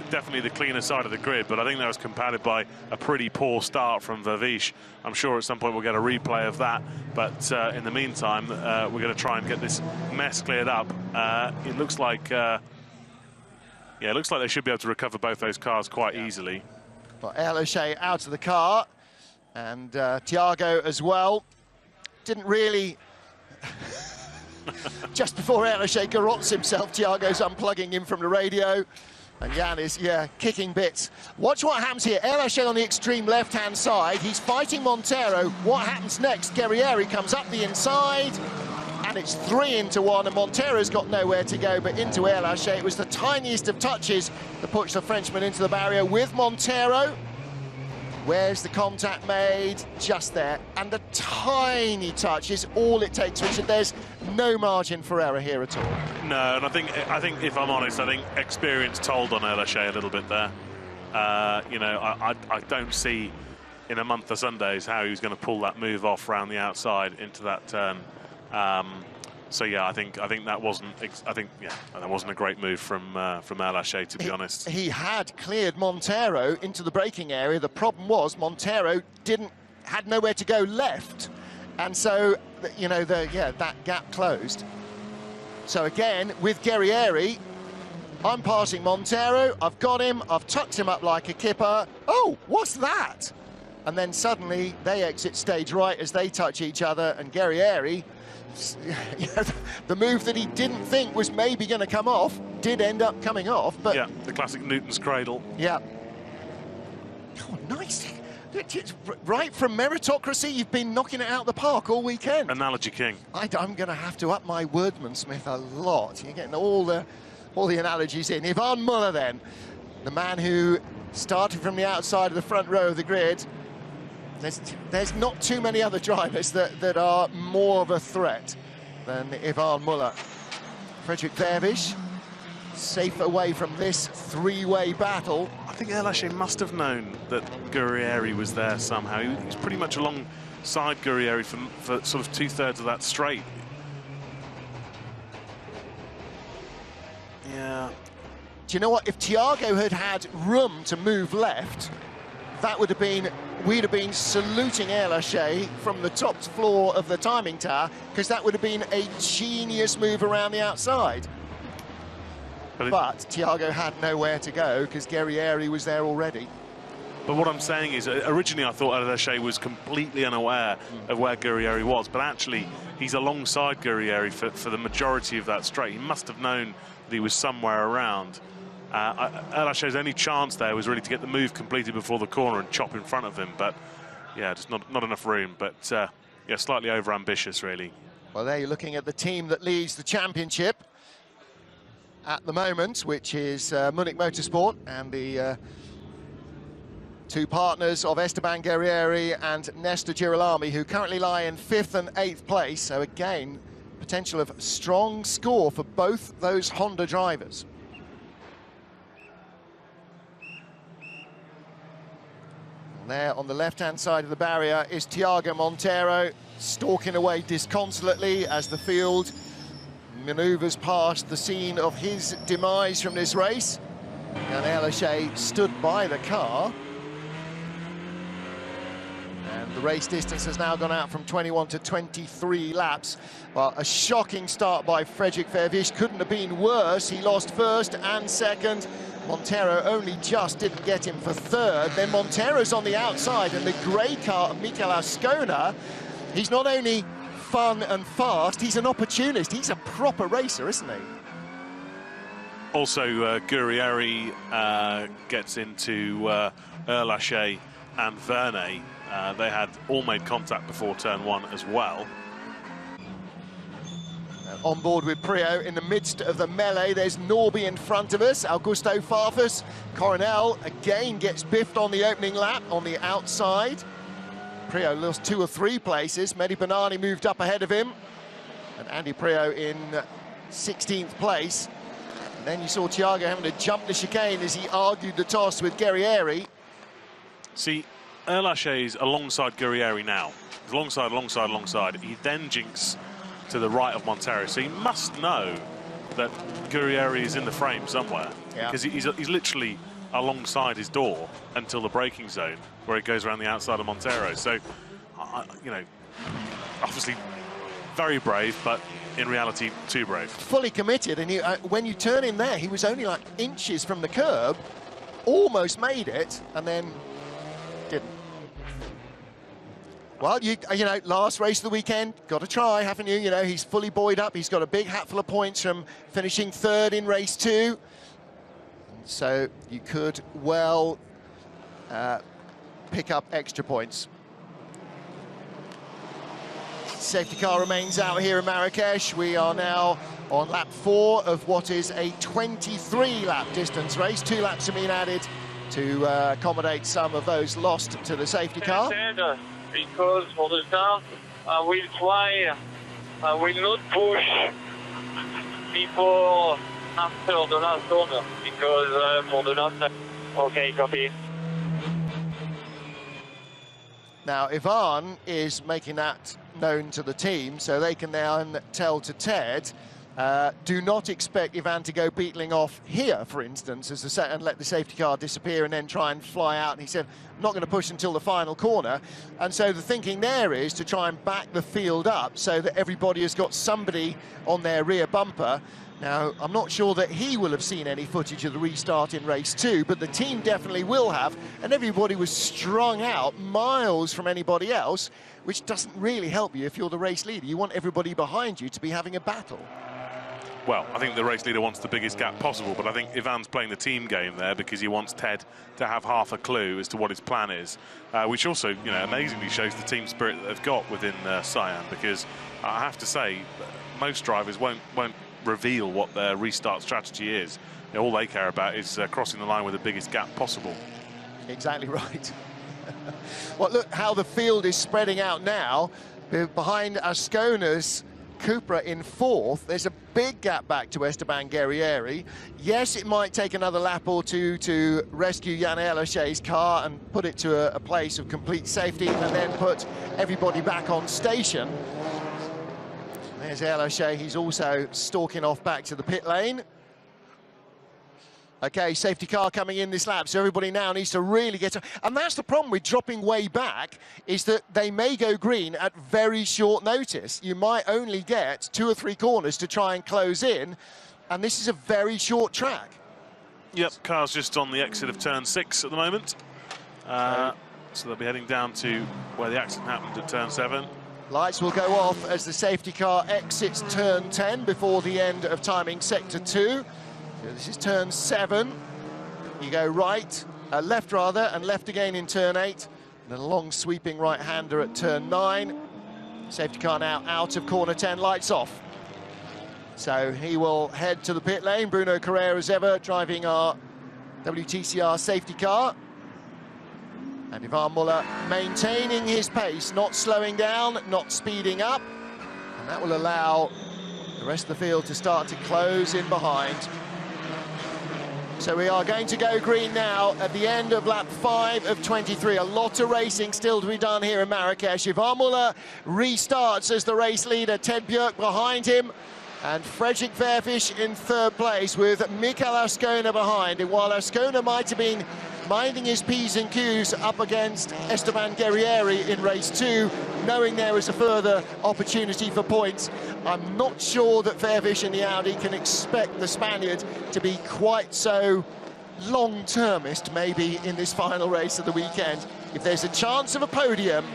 [SPEAKER 2] Definitely the cleaner side of the grid, but I think that was compounded by a pretty poor start from Verwijs. I'm sure at some point we'll get a replay of that, but in the meantime, we're going to try and get this mess cleared up. It looks like, yeah, it looks like they should be able to recover both those cars quite easily.
[SPEAKER 1] Well, Erlaché out of the car, and Thiago as well. Didn't really... Just before Erlaché garrots himself, Thiago's unplugging him from the radio. And Jan is, kicking bits. Watch what happens here. Erlaché on the extreme left-hand side. He's fighting Montero. What happens next? Guerrieri comes up the inside. And it's 3 into 1. And Montero's got nowhere to go but into Erlaché. It was the tiniest of touches that pushed the Frenchman into the barrier with Montero. Where's the contact made? Just there. And the tiny touch is all it takes, Richard. There's no margin for error here at all. No,
[SPEAKER 2] and I think if I'm honest, I think experience told on Erlaché a little bit there. You know, I don't see in a month of Sundays how he was going to pull that move off round the outside into that turn. So yeah, I think that wasn't that wasn't a great move from Erlaché, to be honest. He had cleared Montero into the braking area. The problem was Montero had nowhere to go left, and so you know that gap closed. So again with Guerrieri, I'm passing Montero. I've got him. I've tucked him up like a kipper. Oh, what's that? And then suddenly they exit stage right as they touch each other, and Guerrieri. The move that he didn't think was maybe going to come off did end up coming off, but yeah, the classic Newton's cradle. Yeah. Oh, nice. Right from meritocracy, you've been knocking it out of the park all weekend. Analogy king. I'm going to have to up my wordsmith a lot. You're getting all the analogies in. Ivan Muller, then, the man who started from the outside of the front row of the grid.
[SPEAKER 1] There's not too many other drivers that are more of a threat than Ivan Muller. Frederik Vervisch, safe away from this three-way battle.
[SPEAKER 2] I think Erlaché must have known that Guerrieri was there somehow. He was pretty much alongside Guerrieri for sort of 2/3 of that straight. Yeah.
[SPEAKER 1] Do you know what? If Thiago had had room to move left, that would have been, we'd have been saluting Erlaché from the top floor of the timing tower, because that would have been a genius move around the outside. But Thiago had nowhere to go because Guerrieri was there already.
[SPEAKER 2] But what I'm saying is, originally I thought Erlaché was completely unaware of where Guerrieri was, but actually he's alongside Guerrieri for the majority of that straight. He must have known that he was somewhere around. Erlaché's only chance there was really to get the move completed before the corner and chop in front of him, but yeah, just not enough room. But yeah, slightly over-ambitious, really.
[SPEAKER 1] Well, there you're looking at the team that leads the championship at the moment, which is Munich Motorsport, and the two partners of Esteban Guerrieri and Nestor Girolami, who currently lie in 5th and 8th place. So again, potential of strong score for both those Honda drivers. There on the left-hand side of the barrier is Thiago Monteiro, stalking away disconsolately as the field manoeuvres past the scene of his demise from this race. And Erlaché stood by the car. And the race distance has now gone out from 21 to 23 laps. Well, a shocking start by Frederik Vervisch. Couldn't have been worse. He lost first and second. Monteiro only just didn't get him for third. Then Monteiro's on the outside, and the grey car of Mikel Ascona, he's not only fun and fast, he's an opportunist. He's a proper racer, isn't he?
[SPEAKER 2] Also, Guerrieri gets into Erlaché and Vernet. They had all made contact before turn one as well.
[SPEAKER 1] On board with Priaulx in the midst of the melee. There's Norby in front of us. Augusto Farfus. Coronel again gets biffed on the opening lap on the outside. Priaulx lost 2 or 3 places. Mehdi Banani moved up ahead of him. And Andy Priaulx in 16th place. And then you saw Thiago having to jump the chicane as he argued the toss with Guerrieri.
[SPEAKER 2] See, Erlaché is alongside Guerrieri now. He's alongside. He then jinks to the right of Monteiro, so he must know that Guerrieri is in the frame somewhere, because he's literally alongside his door until the braking zone, where it goes around the outside of Monteiro. So, you know, obviously very brave, but in reality too brave. Fully
[SPEAKER 1] committed, and when you turn in there, he was only like inches from the curb, almost made it, and then didn't. Well, you know, last race of the weekend, got to try, haven't you? You know, he's fully buoyed up. He's got a big hatful of points from finishing 3rd in race 2. So you could well pick up extra points. Safety car remains out here in Marrakesh. We are now on lap 4 of what is a 23-lap distance race. 2 laps have been added to accommodate some of those lost to the safety car.
[SPEAKER 6] Because for the start, I will try, I will not push before after the last corner, because for the last time. Okay, copy.
[SPEAKER 1] Now, Ivan is making that known to the team, so they can now tell to Ted, do not expect Ivan to go beetling off here, for instance, and let the safety car disappear and then try and fly out. And he said, I'm not going to push until the final corner. And so the thinking there is to try and back the field up so that everybody has got somebody on their rear bumper. Now, I'm not sure that he will have seen any footage of the restart in race 2, but the team definitely will have. And everybody was strung out miles from anybody else, which doesn't really help you if you're the race leader. You want everybody behind you to be having a battle.
[SPEAKER 2] Well, I think the race leader wants the biggest gap possible, but I think Ivan's playing the team game there because he wants Ted to have half a clue as to what his plan is, which also, you know, amazingly shows the team spirit that they've got within Cyan, because I have to say, most drivers won't reveal what their restart strategy is. You know, all they care about is crossing the line with the biggest gap possible.
[SPEAKER 1] Exactly right. Well, look how the field is spreading out now. Behind Ascona's Cupra in 4th, there's a big gap back to Esteban Guerrieri. Yes, it might take another lap or two to rescue Yann Elochet's car and put it to a place of complete safety and then put everybody back on station. There's Elochet, he's also stalking off back to the pit lane. Okay, safety car coming in this lap, so everybody now needs to really get to... And that's the problem with dropping way back, is that they may go green at very short notice. You might only get 2 or 3 corners to try and close in, and this is a very short track.
[SPEAKER 2] Yep, car's just on the exit of turn 6 at the moment. So they'll be heading down to where the accident happened at turn 7.
[SPEAKER 1] Lights will go off as the safety car exits turn 10 before the end of timing sector 2. So this is turn 7. You go right, left rather, and left again in turn 8. And then a long sweeping right-hander at turn 9. Safety car now out of corner 10, lights off. So he will head to the pit lane. Bruno Carrera, as ever, driving our WTCR safety car. And Ivan Muller maintaining his pace, not slowing down, not speeding up. And that will allow the rest of the field to start to close in behind. So we are going to go green now at the end of lap 5 of 23. A lot of racing still to be done here in Marrakesh. Ivan Muller restarts as the race leader. Ted Björk behind him. And Fredrik Verfisch in 3rd place with Mikael Ascona behind. And while Ascona might have been minding his P's and Q's up against Esteban Guerrieri in race 2, knowing there is a further opportunity for points, I'm not sure that Verfisch and the Audi can expect the Spaniard to be quite so long-termist maybe in this final race of the weekend. If there's a chance of a podium,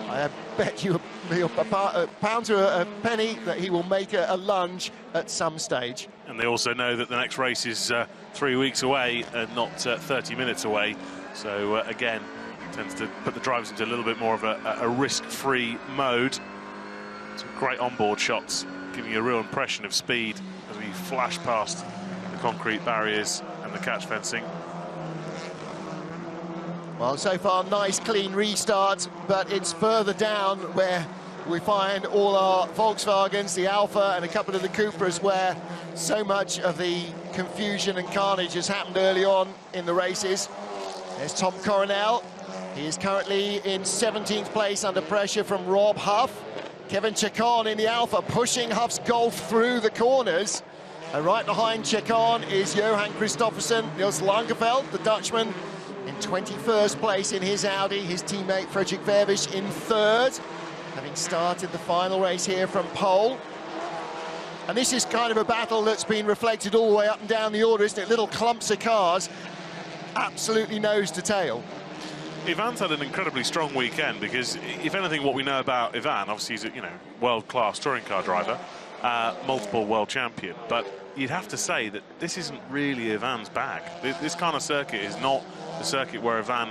[SPEAKER 1] I bet you a pound to a penny that he will make a lunge at some stage.
[SPEAKER 2] And they also know that the next race is 3 weeks away and not 30 minutes away. So again, tends to put the drivers into a little bit more of a risk-free mode. Some great onboard shots, giving you a real impression of speed as we flash past the concrete barriers and the catch fencing.
[SPEAKER 1] Well, so far, nice, clean restart, but it's further down where we find all our Volkswagens, the Alpha, and a couple of the Cupras, where so much of the confusion and carnage has happened early on in the races. There's Tom Coronel. He is currently in 17th place under pressure from Rob Huff. Kevin Chacon in the Alpha, pushing Huff's Golf through the corners. And right behind Chacon is Johan Christoffersen. Niels Langeveld, the Dutchman, in 21st place in his Audi. His teammate Fredrik Verfisch in 3rd, having started the final race here from pole. And this is kind of a battle that's been reflected all the way up and down the order, isn't it? Little clumps of cars, absolutely nose to tail.
[SPEAKER 2] Ivan's had an incredibly strong weekend because, if anything, what we know about Ivan, obviously he's a world-class touring car driver, multiple world champion, but you'd have to say that this isn't really Ivan's bag. This kind of circuit is not the circuit where Ivan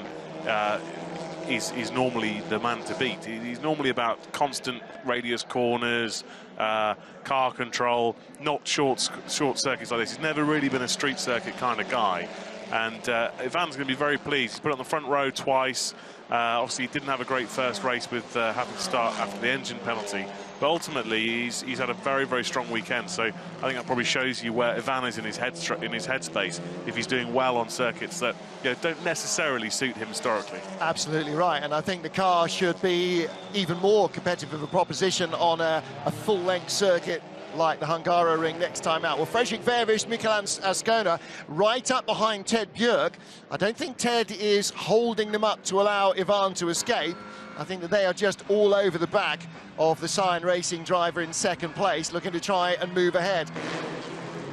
[SPEAKER 2] is normally the man to beat. He's normally about constant radius corners, car control, not short circuits like this. He's never really been a street circuit kind of guy. And Ivan's going to be very pleased. He's put it on the front row twice. Obviously, he didn't have a great first race with having to start after the engine penalty. But ultimately, he's had a very, very strong weekend. So I think that probably shows you where Ivan is in his headspace. If he's doing well on circuits that don't necessarily suit him historically.
[SPEAKER 1] Absolutely right. And I think the car should be even more competitive of a proposition on a full-length circuit like the Hungaroring next time out. Well, Fredrik Verfisch, Mikael Ascona right up behind Ted Björk. I don't think Ted is holding them up to allow Ivan to escape. I think that they are just all over the back of the Cyan Racing driver in 2nd place, looking to try and move ahead.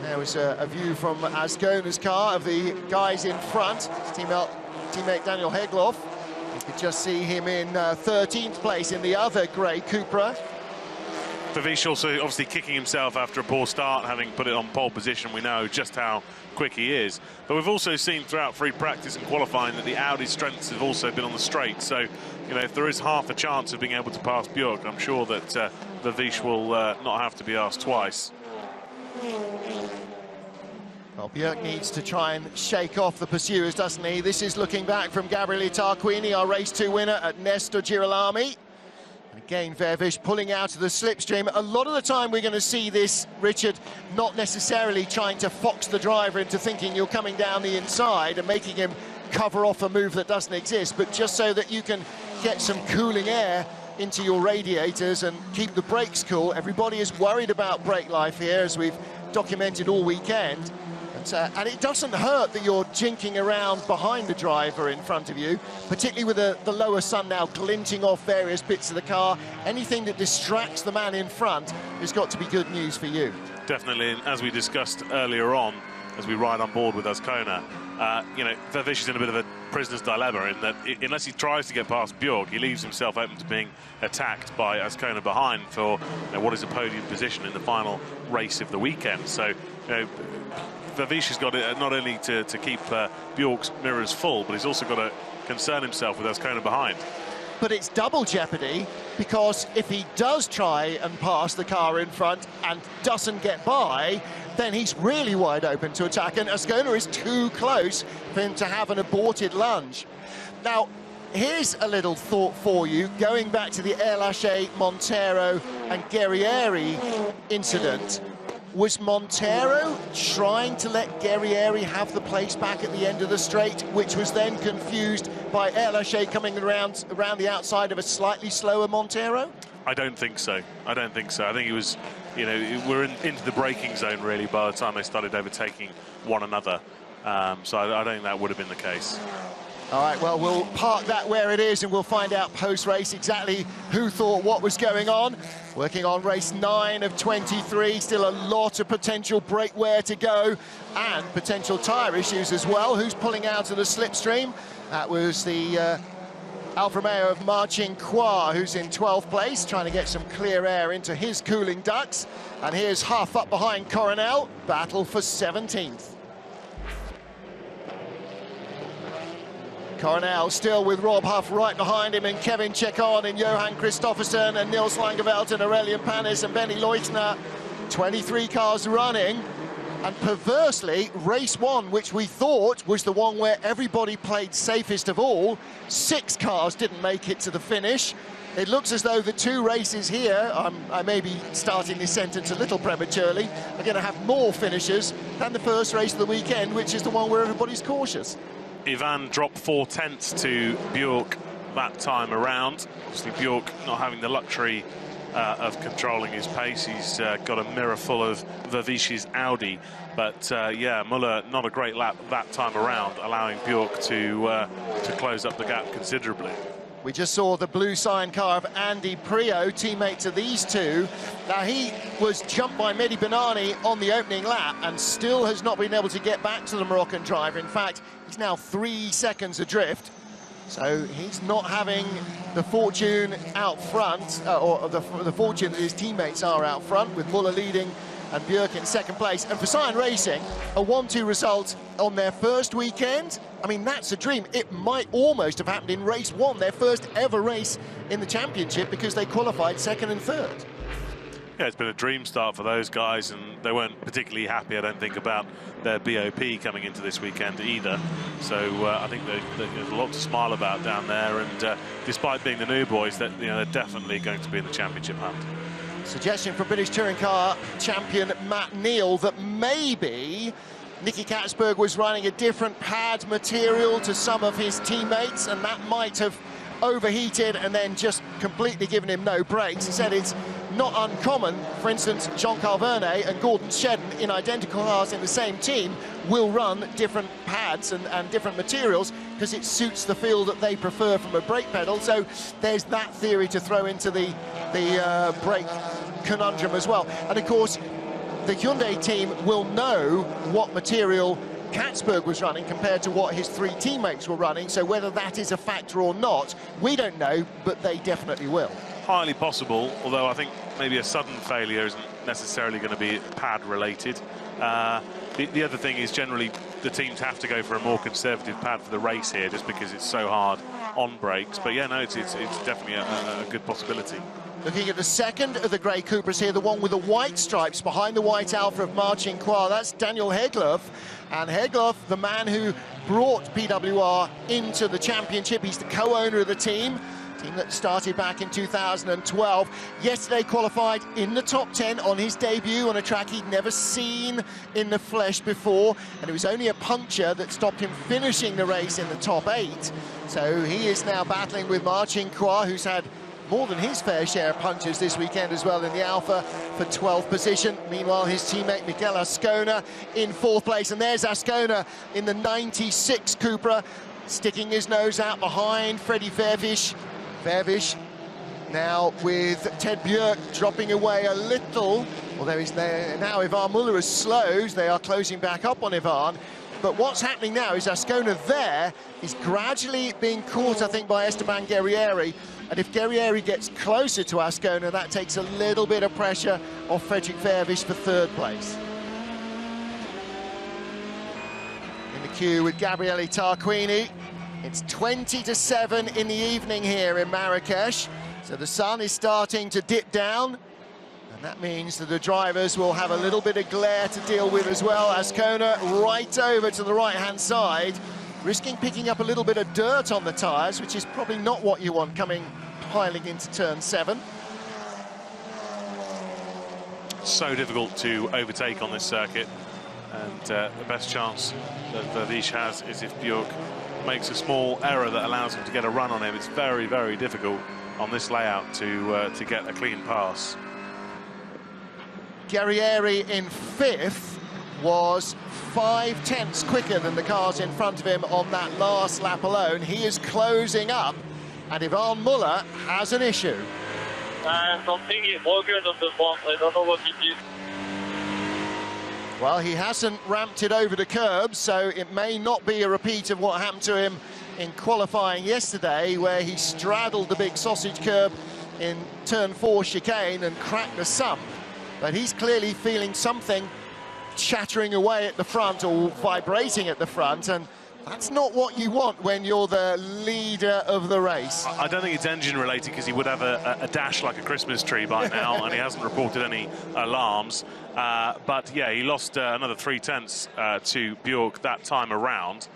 [SPEAKER 1] There was a view from Ascona's car of the guys in front. His teammate Daniel Hegloff. You could just see him in 13th place in the other grey Cupra.
[SPEAKER 2] Verfisch also obviously kicking himself after a poor start, having put it on pole position. We know just how quick he is. But we've also seen throughout free practice and qualifying that the Audi strengths have also been on the straight. So, if there is half a chance of being able to pass Björk, I'm sure that Verfisch will not have to be asked twice.
[SPEAKER 1] Well, Björk needs to try and shake off the pursuers, doesn't he? This is looking back from Gabriele Tarquini, our race 2 winner at Nesta Girolami. Again, Vervish pulling out of the slipstream. A lot of the time we're going to see this, Richard, not necessarily trying to fox the driver into thinking you're coming down the inside and making him cover off a move that doesn't exist, but just so that you can get some cooling air into your radiators and keep the brakes cool. Everybody is worried about brake life here, as we've documented all weekend. And it doesn't hurt that you're jinking around behind the driver in front of you, particularly with the lower sun now glinting off various bits of the car. Anything that distracts the man in front has got to be good news for you.
[SPEAKER 2] Definitely, and as we discussed earlier on, as we ride on board with Ascona, you know, Vervish is in a bit of a prisoner's dilemma in that unless he tries to get past Björk, he leaves himself open to being attacked by Ascona behind for, you know, what is a podium position in the final race of the weekend. So, you know, Vervish has got it not only to keep Björk's mirrors full, but he's also got to concern himself with Ascona behind.
[SPEAKER 1] But it's double jeopardy, because if he does try and pass the car in front and doesn't get by, then he's really wide open to attack, and Ascona is too close for him to have an aborted lunge. Now, here's a little thought for you, going back to the Air Lâché, Montero and Guerrieri incident. Was Montero trying to let Guerrieri have the place back at the end of the straight, which was then confused by Air Lâché coming around the outside of a slightly slower Montero?
[SPEAKER 2] I don't think so. I don't think so. I think it was, you know, we're into the braking zone really by the time they started overtaking one another. So I don't think that would have been the case.
[SPEAKER 1] All right, well, we'll park that where it is and we'll find out post-race exactly who thought what was going on. Working on race 9 of 23, still a lot of potential brake wear to go and potential tyre issues as well. Who's pulling out of the slipstream? That was the Alfa Romeo of Marcin Kła, who's in 12th place, trying to get some clear air into his cooling ducts. And here's Huff up behind Coronel, battle for 17th. Coronel still with Rob Huff right behind him, and Kevin Chekon and Johan Kristoffersen and Nils Langeveld and Aurelian Panis and Benny Leutner. 23 cars running, and perversely, race 1, which we thought was the one where everybody played safest of all, 6 cars didn't make it to the finish. It looks as though the 2 races here, I may be starting this sentence a little prematurely, are going to have more finishers than the first race of the weekend, which is the one where everybody's cautious.
[SPEAKER 2] Ivan dropped 4 tenths to Björk that time around. Obviously, Björk not having the luxury of controlling his pace. He's got a mirror full of Vervish's Audi. But, yeah, Muller, not a great lap that time around, allowing Björk to close up the gap considerably.
[SPEAKER 1] We just saw the blue sign car of Andy Prio, teammate to these two. Now, he was jumped by Mehdi Benani on the opening lap and still has not been able to get back to the Moroccan driver. In fact, he's now 3 seconds adrift. So he's not having the fortune out front, or the fortune that his teammates are out front, with Muller leading and Björk in second place. And for Cyan Racing, a 1-2 result on their first weekend, I mean, that's a dream. It might almost have happened in race 1, their first ever race in the championship, because they qualified 2nd and 3rd.
[SPEAKER 2] Yeah, it's been a dream start for those guys, and they weren't particularly happy, I don't think, about their BOP coming into this weekend either. So I think there's a lot to smile about down there, and despite being the new boys, that, you know, they're definitely going to be in the championship hunt.
[SPEAKER 1] Suggestion from British Touring Car champion Matt Neal that maybe Nicky Katsberg was running a different pad material to some of his teammates, and that might have overheated and then just completely given him no brakes. He said it's not uncommon. For instance, Jean-Carl Vernet and Gordon Shedden in identical cars in the same team will run different pads and different materials because it suits the feel that they prefer from a brake pedal. So there's that theory to throw into the brake conundrum as well. And of course, the Hyundai team will know what material Katsberg was running compared to what his 3 teammates were running, so whether that is a factor or not, we don't know, but they definitely will.
[SPEAKER 2] Highly possible, although I think maybe a sudden failure isn't necessarily going to be pad related. The other thing is generally the teams have to go for a more conservative pad for the race here, just because it's so hard on brakes. But yeah, no, it's definitely a good possibility.
[SPEAKER 1] Looking at the second of the grey Cupras here, the one with the white stripes behind the white Alpha of Marcin Kral. That's Daniel Hegloff. And Hegloff, the man who brought PWR into the championship, he's the co-owner of the team that started back in 2012. Yesterday qualified in the top 10 on his debut on a track he'd never seen in the flesh before, and it was only a puncture that stopped him finishing the race in the top 8. So he is now battling with Marcin Kral, who's had more than his fair share of punctures this weekend as well in the Alpha for 12th position. Meanwhile, his teammate Miguel Ascona in 4th place, and there's Ascona in the 96 Cupra, sticking his nose out behind Freddie Vervisch. Vervisch now with Ted Björk dropping away a little. Well, there is now Ivan Muller has slowed. They are closing back up on Ivan. But what's happening now is Ascona there is gradually being caught, I think, by Esteban Guerrieri. And if Guerrieri gets closer to Ascona, that takes a little bit of pressure off Frederick Vervisch for 3rd place. In the queue with Gabriele Tarquini. It's 20-7 in the evening here in Marrakesh. So the sun is starting to dip down. And that means that the drivers will have a little bit of glare to deal with as well. Ascona right over to the right-hand side, risking picking up a little bit of dirt on the tyres, which is probably not what you want piling into turn 7.
[SPEAKER 2] So difficult to overtake on this circuit, and the best chance that Vervisch has is if Björk makes a small error that allows him to get a run on him. It's very, very difficult on this layout to get a clean pass.
[SPEAKER 1] Guerrieri in 5th was 5/10 quicker than the cars in front of him on that last lap alone. He is closing up, and Ivan Muller has an issue.
[SPEAKER 6] Something is broken on the front. I don't know what it is.
[SPEAKER 1] Well, he hasn't ramped it over the curb, so it may not be a repeat of what happened to him in qualifying yesterday, where he straddled the big sausage curb in turn 4 chicane and cracked the sump. But he's clearly feeling something chattering away at the front or vibrating at the front, and that's not what you want when you're the leader of the race.
[SPEAKER 2] I don't think it's engine related, because he would have a dash like a Christmas tree by now, and he hasn't reported any alarms. But yeah, he lost another 3/10 to Björk that time around.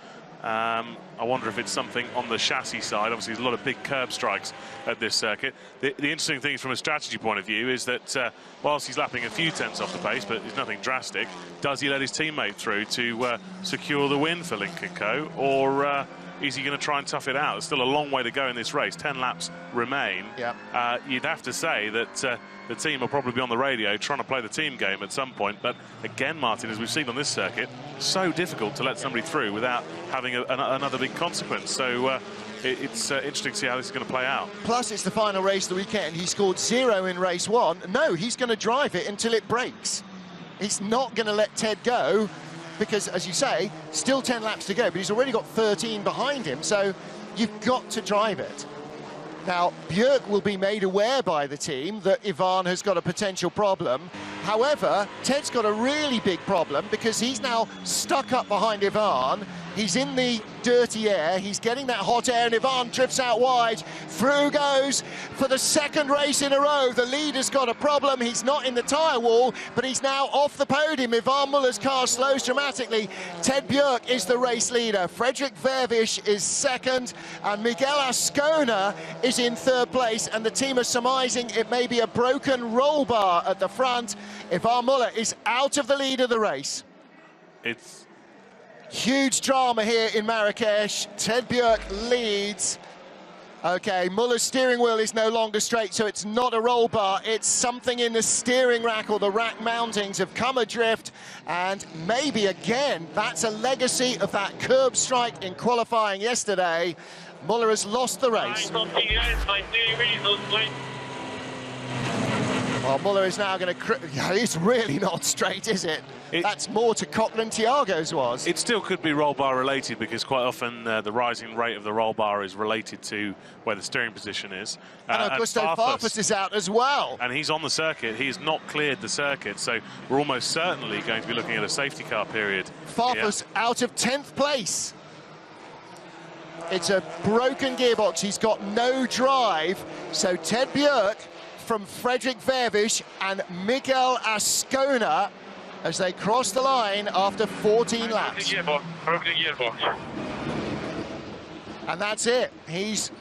[SPEAKER 2] I wonder if it's something on the chassis side. Obviously, there's a lot of big curb strikes at this circuit. The interesting thing from a strategy point of view is that whilst he's lapping a few tenths off the pace, but it's nothing drastic, does he let his teammate through to secure the win for Link & Co., or is he going to try and tough it out? There's still a long way to go in this race. 10 laps remain.
[SPEAKER 1] Yep.
[SPEAKER 2] You'd have to say that the team will probably be on the radio trying to play the team game at some point. But again, Martin, as we've seen on this circuit, so difficult to let somebody through without having another big consequence. So it's interesting to see how this is going to play out.
[SPEAKER 1] Plus, it's the final race of the weekend. He scored 0 in race 1. No, he's going to drive it until it breaks. He's not going to let Ted go, because, as you say, still 10 laps to go, but he's already got 13 behind him, so you've got to drive it. Now, Björk will be made aware by the team that Ivan has got a potential problem. However, Ted's got a really big problem, because he's now stuck up behind Ivan. He's in the dirty air, he's getting that hot air, and Ivan drifts out wide. Through goes for the 2nd race in a row. The leader's got a problem. He's not in the tyre wall, but he's now off the podium. Ivan Muller's car slows dramatically. Ted Björk is the race leader. Frederick Vervisch is 2nd, and Miguel Ascona is in 3rd place, and the team are surmising it may be a broken roll bar at the front. Ivan Muller is out of the lead of the race.
[SPEAKER 2] It's
[SPEAKER 1] huge drama here in Marrakesh. Ted Björk leads. Okay, Muller's steering wheel is no longer straight, so it's not a roll bar. It's something in the steering rack, or the rack mountings have come adrift, and maybe again, that's a legacy of that curb strike in qualifying yesterday. Muller has lost the race. Well, Muller is now going to... It's really not straight, is it? That's more to Cochran Tiago's was.
[SPEAKER 2] It still could be roll bar related, because quite often the rising rate of the roll bar is related to where the steering position is.
[SPEAKER 1] And Augusto Farfus is out as well.
[SPEAKER 2] And he's on the circuit. He has not cleared the circuit, so we're almost certainly going to be looking at a safety car period.
[SPEAKER 1] Farfus out of 10th place. It's a broken gearbox. He's got no drive. So Ted Björk from Frederick Vervisch and Miguel Ascona as they cross the line after 14 laps. And that's it. He's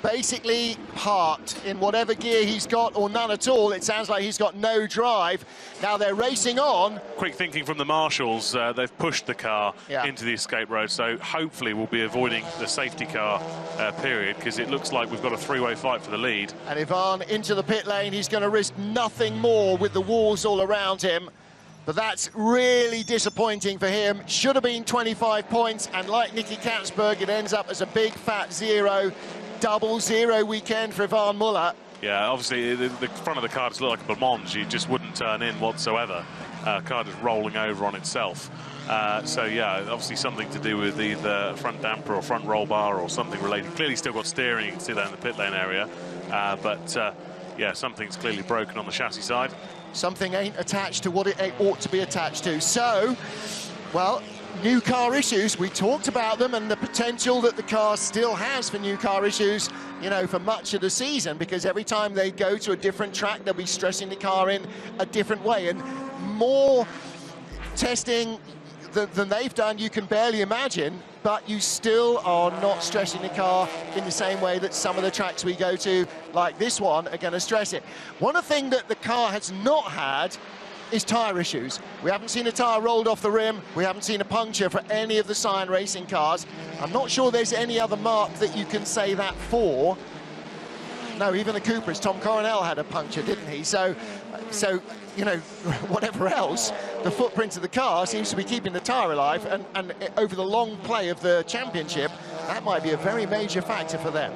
[SPEAKER 1] basically parked in whatever gear he's got, or none at all. It sounds like he's got no drive. Now they're racing on.
[SPEAKER 2] Quick thinking from the marshals, they've pushed the car into the escape road, so hopefully we'll be avoiding the safety car period, because it looks like we've got a three-way fight for the lead.
[SPEAKER 1] And Ivan into the pit lane. He's going to risk nothing more with the walls all around him. But that's really disappointing for him. Should have been 25 points, and like Nicky Katzberg, it ends up as a big fat zero. Double zero weekend for Ivan Muller.
[SPEAKER 2] Yeah, obviously the front of the car just looked like a blancmange. You just wouldn't turn in whatsoever. Car just rolling over on itself. So yeah, obviously something to do with either front damper or front roll bar or something related. Clearly still got steering, you can see that in the pit lane area. Yeah, something's clearly broken on the chassis side.
[SPEAKER 1] Something ain't attached to what it ought to be attached to. So, well, new car issues, we talked about them and the potential that the car still has for new car issues, you know, for much of the season, because every time they go to a different track, they'll be stressing the car in a different way. And more testing than they've done, you can barely imagine, but you still are not stressing the car in the same way that some of the tracks we go to, like this one, are going to stress it. One thing that the car has not had is tyre issues. We haven't seen a tyre rolled off the rim. We haven't seen a puncture for any of the Cyan Racing cars. I'm not sure there's any other mark that you can say that for. No, even the Cupras. Tom Coronel had a puncture, didn't he? So, you know, whatever else, the footprint of the car seems to be keeping the tyre alive, and over the long play of the championship, that might be a very major factor for them.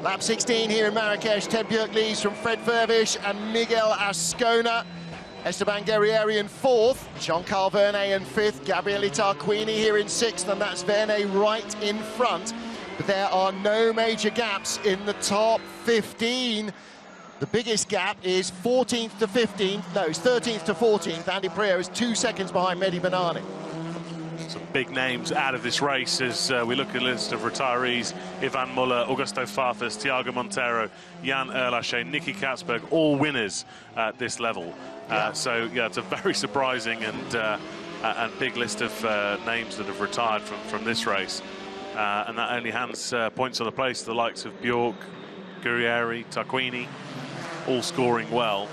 [SPEAKER 1] Lap 16 here in Marrakesh. Ted Bjerk leads from Fred Vervisch and Miguel Ascona. Esteban Guerrieri in fourth, Jean-Carl Vernet in fifth, Gabriele Tarquini here in sixth, and that's Vernet right in front. But there are no major gaps in the top 15. The biggest gap is 14th to 15th, no, it's 13th to 14th. Andy Priaulx is 2 seconds behind Mehdi Benani.
[SPEAKER 2] Some big names out of this race as we look at a list of retirees. Ivan Muller, Augusto Farfus, Thiago Monteiro, Jan Erlacher, Nicky Katzberg, all winners at this level. So yeah, it's a very surprising and big list of names that have retired from this race. And that only hands points on the place to the likes of Bjerk, Guerrieri, Tarquini, all scoring well.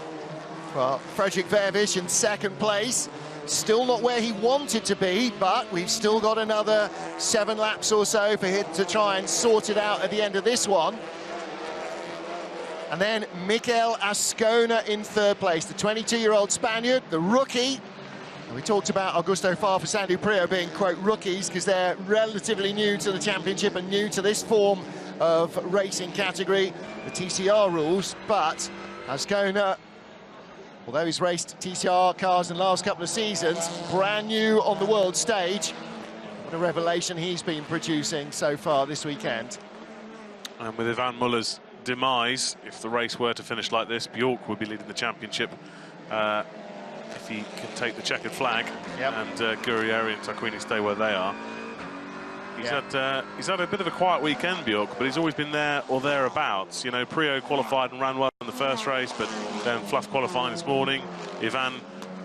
[SPEAKER 1] Well, Frederick Vervisch in second place. Still not where he wanted to be, but we've still got another 7 laps or so for him to try and sort it out at the end of this one. And then Miguel Ascona in third place, the 22-year-old Spaniard, the rookie. And we talked about Augusto Farfus and Andy Priaulx being, quote, rookies, because they're relatively new to the championship and new to this form of racing category, the TCR rules. But Ascona, although he's raced TCR cars in the last couple of seasons, brand new on the world stage. What a revelation he's been producing so far this weekend.
[SPEAKER 2] And with Ivan Muller's demise, if the race were to finish like this, Bjerk would be leading the championship if he can take the checkered flag. And Guerrieri and Tarquini stay where they are. He's had a bit of a quiet weekend, Bjerk, but he's always been there or thereabouts. You know, Priaulx qualified and ran well in the first race, but then fluff qualifying this morning. Ivan,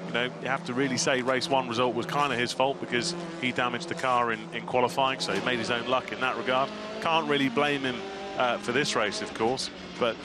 [SPEAKER 2] you know, you have to really say race 1 result was kind of his fault because he damaged the car in qualifying, so he made his own luck in that regard. Can't really blame him for this race, of course, but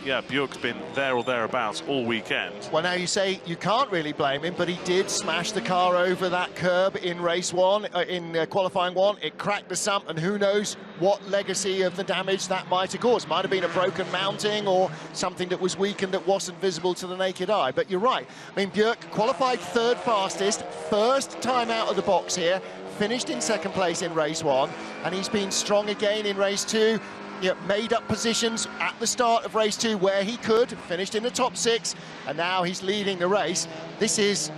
[SPEAKER 2] yeah, Bjerk's been there or thereabouts all weekend.
[SPEAKER 1] Well, now you say you can't really blame him, but he did smash the car over that curb in race 1, in qualifying 1. It cracked the sump, and who knows what legacy of the damage that might have caused. Might have been a broken mounting or something that was weakened that wasn't visible to the naked eye. But you're right. I mean, Bjerk qualified 3rd fastest, first time out of the box here, finished in 2nd place in race 1, and he's been strong again in race 2. You know, made up positions at the start of race 2 where he could, finished in the top 6, and now he's leading the race. This is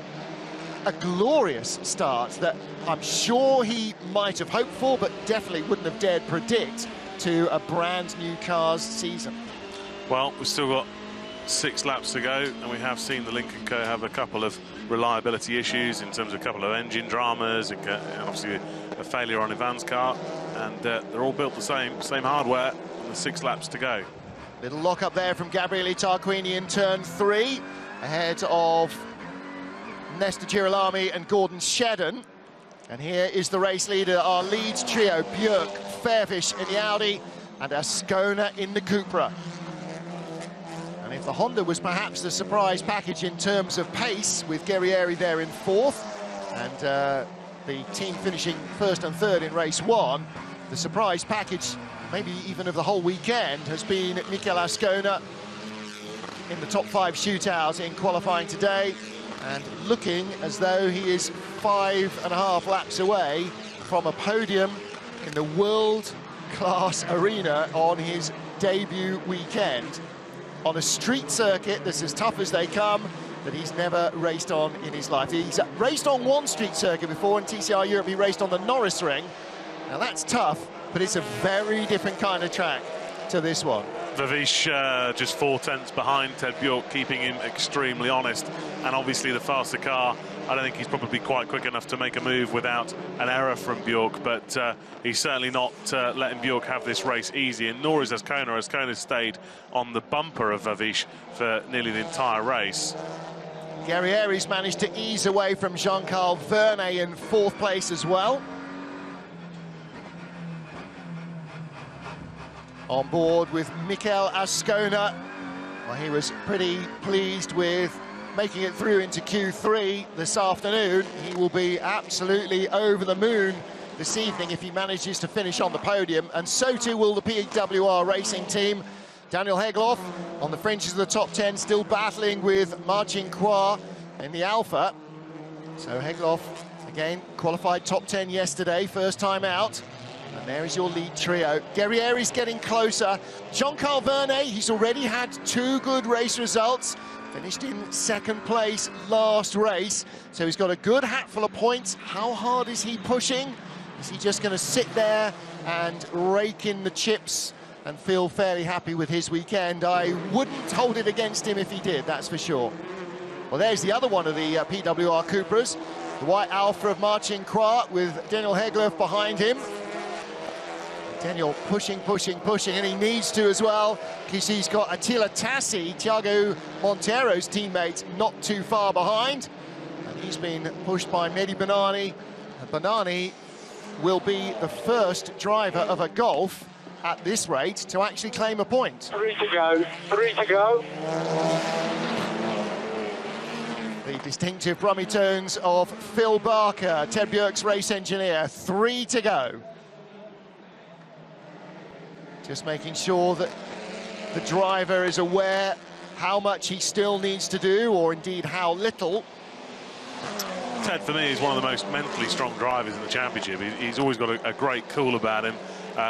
[SPEAKER 1] a glorious start that I'm sure he might have hoped for, but definitely wouldn't have dared predict to a brand new cars season.
[SPEAKER 2] Well, we've still got 6 laps to go, and we have seen the Lincoln Co have a couple of reliability issues in terms of a couple of engine dramas and obviously a failure on Ivan's car, and they're all built the same hardware, and the 6 laps to go.
[SPEAKER 1] Little lock up there from Gabriele Tarquini in turn 3, ahead of Nesta Girolami and Gordon Shedden. And here is the race leader, our lead trio, Björk, Fairfish in the Audi, and Ascona in the Cupra. And if the Honda was perhaps the surprise package in terms of pace, with Guerrieri there in 4th, and the team finishing 1st and 3rd in race 1, the surprise package, maybe even of the whole weekend, has been Mikel Ascona in the top 5 shootouts in qualifying today, and looking as though he is 5.5 laps away from a podium in the world-class arena on his debut weekend on a street circuit that's as tough as they come, that he's never raced on in his life. He's raced on one street circuit before in TCR Europe. He raced on the Norris Ring. Now that's tough, but it's a very different kind of track to this one.
[SPEAKER 2] Fairfish just 4 tenths behind Ted Björk, keeping him extremely honest. And obviously the faster car, I don't think he's probably quite quick enough to make a move without an error from Björk, but he's certainly not letting Björk have this race easy, and nor is Ascona. Ascona stayed on the bumper of Fairfish for nearly the entire race.
[SPEAKER 1] Guerrieri's managed to ease away from Jean-Carl Vernet in 4th place as well. On board with Mikel Ascona. Well, he was pretty pleased with making it through into Q3 this afternoon. He will be absolutely over the moon this evening if he manages to finish on the podium, and so too will the PWR racing team. Daniel Hegloff on the fringes of the top 10, still battling with Marcin Croix in the Alpha. So Hegloff, again, qualified top 10 yesterday, first time out. And there is your lead trio. Guerrieri's getting closer. Jean-Carl Vernet, he's already had 2 good race results. Finished in 2nd place last race. So he's got a good hatful of points. How hard is he pushing? Is he just going to sit there and rake in the chips and feel fairly happy with his weekend? I wouldn't hold it against him if he did, that's for sure. Well, there's the other one of the PWR Cupras. The white Alpha of Marcin Croix with Daniel Hegloff behind him. Daniel pushing, and he needs to as well, because he's got Attila Tassi, Thiago Montero's teammate, not too far behind. And he's been pushed by Mehdi Banani. And Banani will be the first driver of a Golf at this rate to actually claim a point.
[SPEAKER 6] 3 to go, 3 to go.
[SPEAKER 1] The distinctive brummy tones of Phil Barker, Ted Björk's race engineer. 3 to go. Just making sure that the driver is aware how much he still needs to do, or indeed how little.
[SPEAKER 2] Ted, for me, is one of the most mentally strong drivers in the championship. He's always got a great cool about him,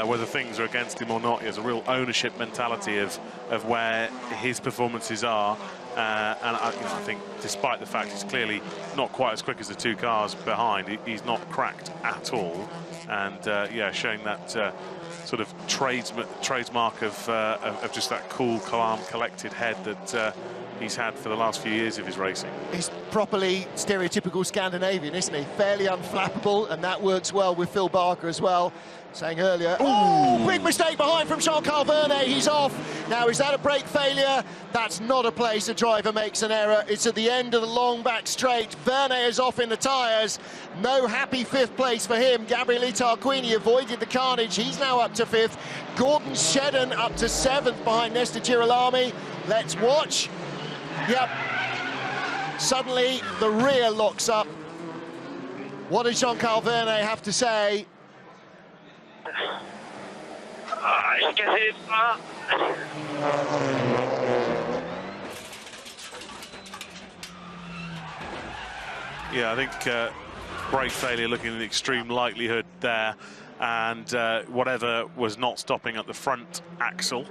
[SPEAKER 2] whether things are against him or not. He has a real ownership mentality of where his performances are. And I think, despite the fact he's clearly not quite as quick as the 2 cars behind, he's not cracked at all. And yeah, showing that sort of trademark of just that cool, calm, collected head that he's had for the last few years of his racing.
[SPEAKER 1] He's properly stereotypical Scandinavian, isn't he? Fairly unflappable, and that works well with Phil Barker as well. Saying earlier, oh, big mistake behind from Jean-Carl Vernet, he's off. Now, is that a brake failure? That's not a place a driver makes an error. It's at the end of the long back straight. Vernet is off in the tyres. No happy 5th place for him. Gabriele Tarquini avoided the carnage. He's now up to 5th. Gordon Shedden up to 7th behind Nesta Girolami. Let's watch. Yep. Suddenly, the rear locks up. What does Jean-Carl Vernet have to say?
[SPEAKER 6] Ich gesehen,
[SPEAKER 2] Yeah, I think brake failure looking at the extreme likelihood there, and whatever was not stopping at the front axle,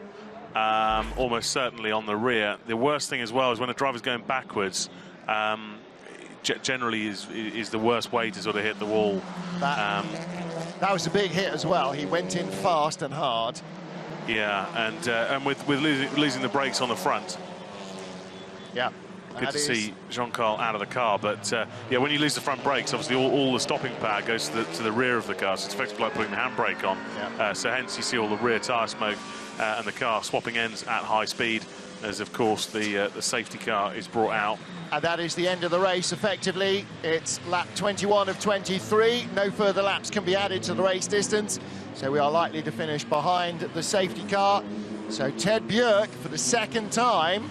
[SPEAKER 2] almost certainly on the rear. The worst thing as well is when a driver's going backwards, generally is the worst way to sort of hit the wall.
[SPEAKER 1] That was a big hit as well. He went in fast and hard.
[SPEAKER 2] Yeah, and with losing the brakes on the front.
[SPEAKER 1] Yeah.
[SPEAKER 2] Good to see Jean-Carl out of the car, but yeah, when you lose the front brakes, obviously all the stopping power goes to the rear of the car, so it's effectively like putting the handbrake on.
[SPEAKER 1] Yeah.
[SPEAKER 2] So hence you see all the rear tyre smoke and the car swapping ends at high speed, as of course the safety car is brought out.
[SPEAKER 1] And that is the end of the race, effectively. It's lap 21 of 23. No further laps can be added to the race distance, so we are likely to finish behind the safety car. So Ted Bjerg, for the second time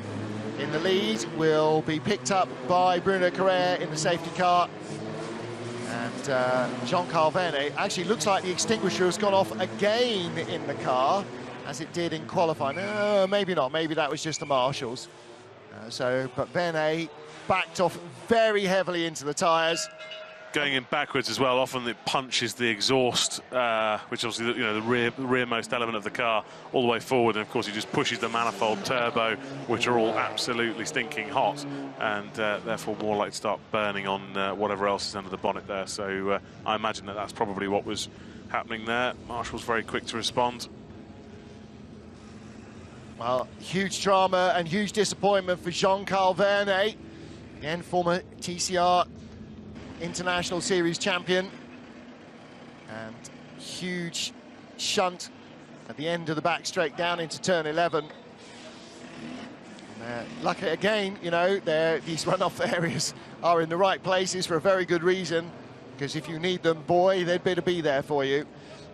[SPEAKER 1] in the lead, will be picked up by Bruno Carrère in the safety car. And Jean-Carl Vernet, actually looks like the extinguisher has gone off again in the car, as it did in qualifying. No, maybe not, maybe that was just the marshals. But Vernet backed off very heavily into the tyres.
[SPEAKER 2] Going in backwards as well, often it punches the exhaust, which obviously the rearmost element of the car, all the way forward, and of course he just pushes the manifold turbo, which are all absolutely stinking hot, and therefore more likely to start burning on whatever else is under the bonnet there. So I imagine that that's probably what was happening there. Marshall's very quick to respond.
[SPEAKER 1] Well, huge drama and huge disappointment for Jean-Carl Vernet, again former TCR International Series champion, and huge shunt at the end of the back straight down into turn 11. Luckily again, you know, these runoff areas are in the right places for a very good reason, because if you need them, boy, they'd better be there for you.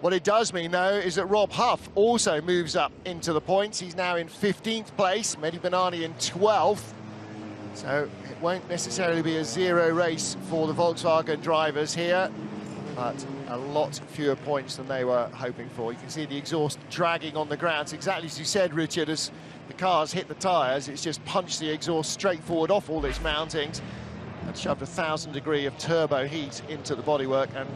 [SPEAKER 1] What it does mean, though, is that Rob Huff also moves up into the points. He's now in 15th place, Mehdi Benani in 12th. So it won't necessarily be a zero race for the Volkswagen drivers here, but a lot fewer points than they were hoping for. You can see the exhaust dragging on the ground. It's exactly as you said, Richard, as the cars hit the tyres, it's just punched the exhaust straight forward off all its mountings and shoved 1,000 degrees of turbo heat into the bodywork. And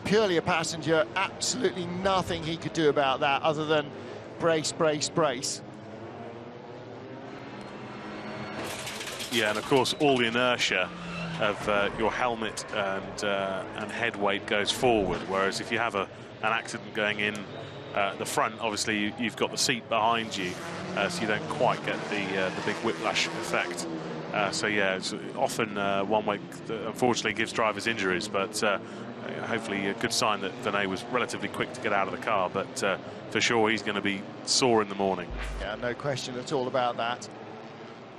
[SPEAKER 1] purely a passenger, absolutely nothing he could do about that other than brace, brace, brace.
[SPEAKER 2] Yeah, and of course all the inertia of your helmet and head weight goes forward, whereas if you have an accident going in the front, obviously you've got the seat behind you, so you don't quite get the big whiplash effect. So yeah, it's often one way that unfortunately gives drivers injuries, but hopefully a good sign that Vernet was relatively quick to get out of the car, but for sure he's going to be sore in the morning. Yeah,
[SPEAKER 1] no question at all about that.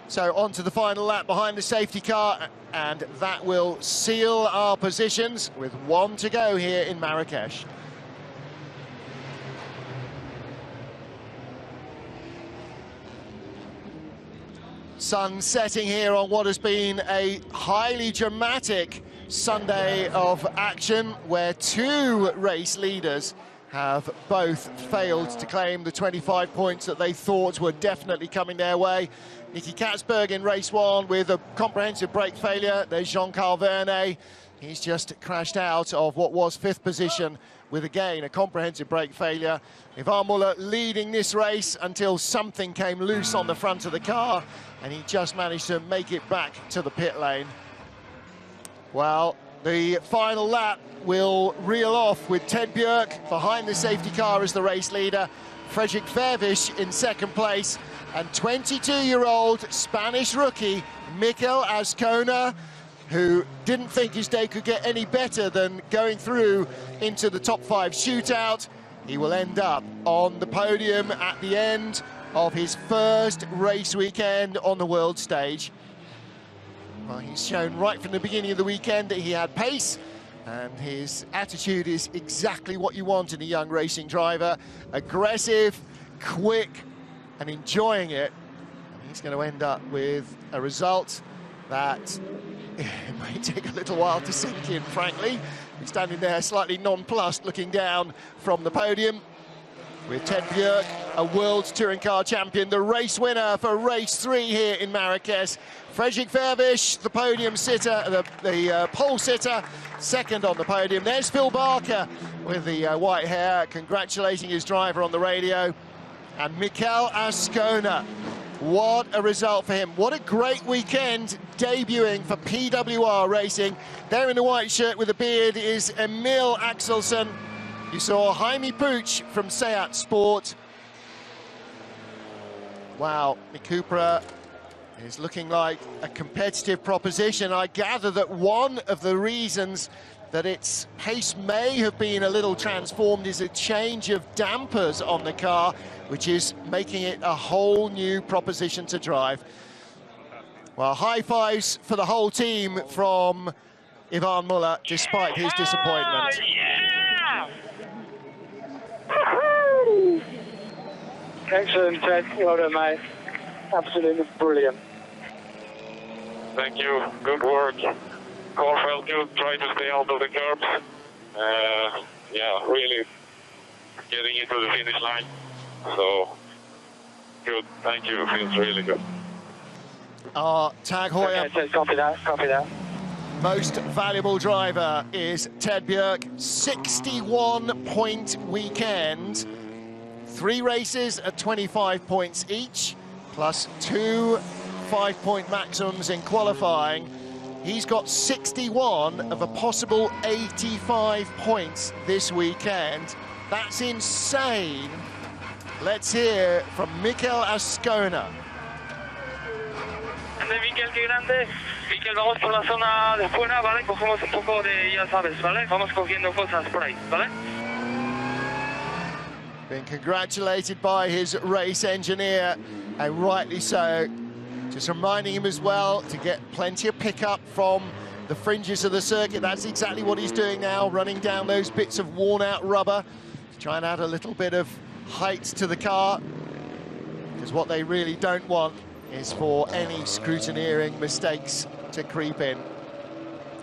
[SPEAKER 1] So on to the final lap behind the safety car, and that will seal our positions with one to go here in Marrakesh. Sun setting here on what has been a highly dramatic Sunday of action, where two race leaders have both failed to claim the 25 points that they thought were definitely coming their way. Nicky Katzberg in race one with a comprehensive brake failure. There's Jean-Carl Vernet. He's just crashed out of what was 5th position with, again, a comprehensive brake failure. Ivan Muller leading this race until something came loose on the front of the car, and he just managed to make it back to the pit lane. Well, the final lap will reel off with Ted Bjerg behind the safety car as the race leader, Fredrik Vervisch in 2nd place, and 22-year-old Spanish rookie Mikel Azcona, who didn't think his day could get any better than going through into the top 5 shootout. He will end up on the podium at the end of his first race weekend on the world stage. Well, he's shown right from the beginning of the weekend that he had pace, and his attitude is exactly what you want in a young racing driver. Aggressive, quick, and enjoying it. And he's going to end up with a result that it may take a little while to sink in, frankly. He's standing there slightly nonplussed, looking down from the podium, with Ted Bjerg, a World Touring Car champion, the race winner for race 3 here in Marrakesh. Fredrik Vervisch, the podium sitter, the pole sitter, 2nd on the podium. There's Phil Barker with the white hair, congratulating his driver on the radio. And Mikel Azcona, what a result for him. What a great weekend debuting for PWR Racing. There in the white shirt with a beard is Emil Axelsen. You saw Jaime Puig from Seat Sport. Wow, Cupra is looking like a competitive proposition. I gather that one of the reasons that its pace may have been a little transformed is a change of dampers on the car, which is making it a whole new proposition to drive. Well, high fives for the whole team from Ivan Muller, despite his disappointment.
[SPEAKER 6] Excellent, Ted. Well done, mate. Absolutely brilliant. Thank you. Good work. Car felt good. Try to stay out of the curbs. Yeah, really getting into the finish line. So, good. Thank you. Feels really good.
[SPEAKER 1] Tag Heuer.
[SPEAKER 6] Okay, copy that. Copy that.
[SPEAKER 1] Most valuable driver is Ted Bjerg. 61-point weekend. 3 races at 25 points each, plus 2 5-point maximums in qualifying. He's got 61 of a possible 85 points this weekend. That's insane. Let's hear from Mikel Ascona.
[SPEAKER 6] Mikel, qué grande. Mikel, vamos por la zona de fuera, ¿vale? Cogemos un poco de, ya sabes, ¿vale? Vamos cogiendo cosas por ahí, ¿vale?
[SPEAKER 1] Been congratulated by his race engineer, and rightly so. Just reminding him as well to get plenty of pickup from the fringes of the circuit. That's exactly what he's doing now, running down those bits of worn-out rubber to try and add a little bit of height to the car, because what they really don't want is for any scrutineering mistakes to creep in.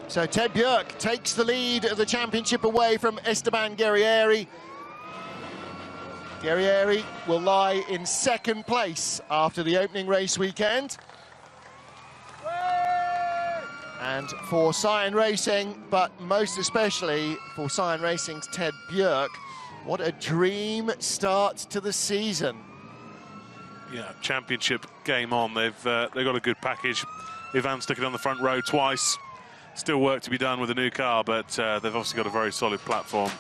[SPEAKER 1] So Ted Bjerg takes the lead of the championship away from Esteban Guerrieri. Guerrieri will lie in 2nd place after the opening race weekend. And for Cyan Racing, but most especially for Cyan Racing's Ted Bjerg, what a dream start to the season.
[SPEAKER 2] Yeah, championship game on. They've got a good package. Ivan stuck it on the front row twice. Still work to be done with the new car, but they've obviously got a very solid platform.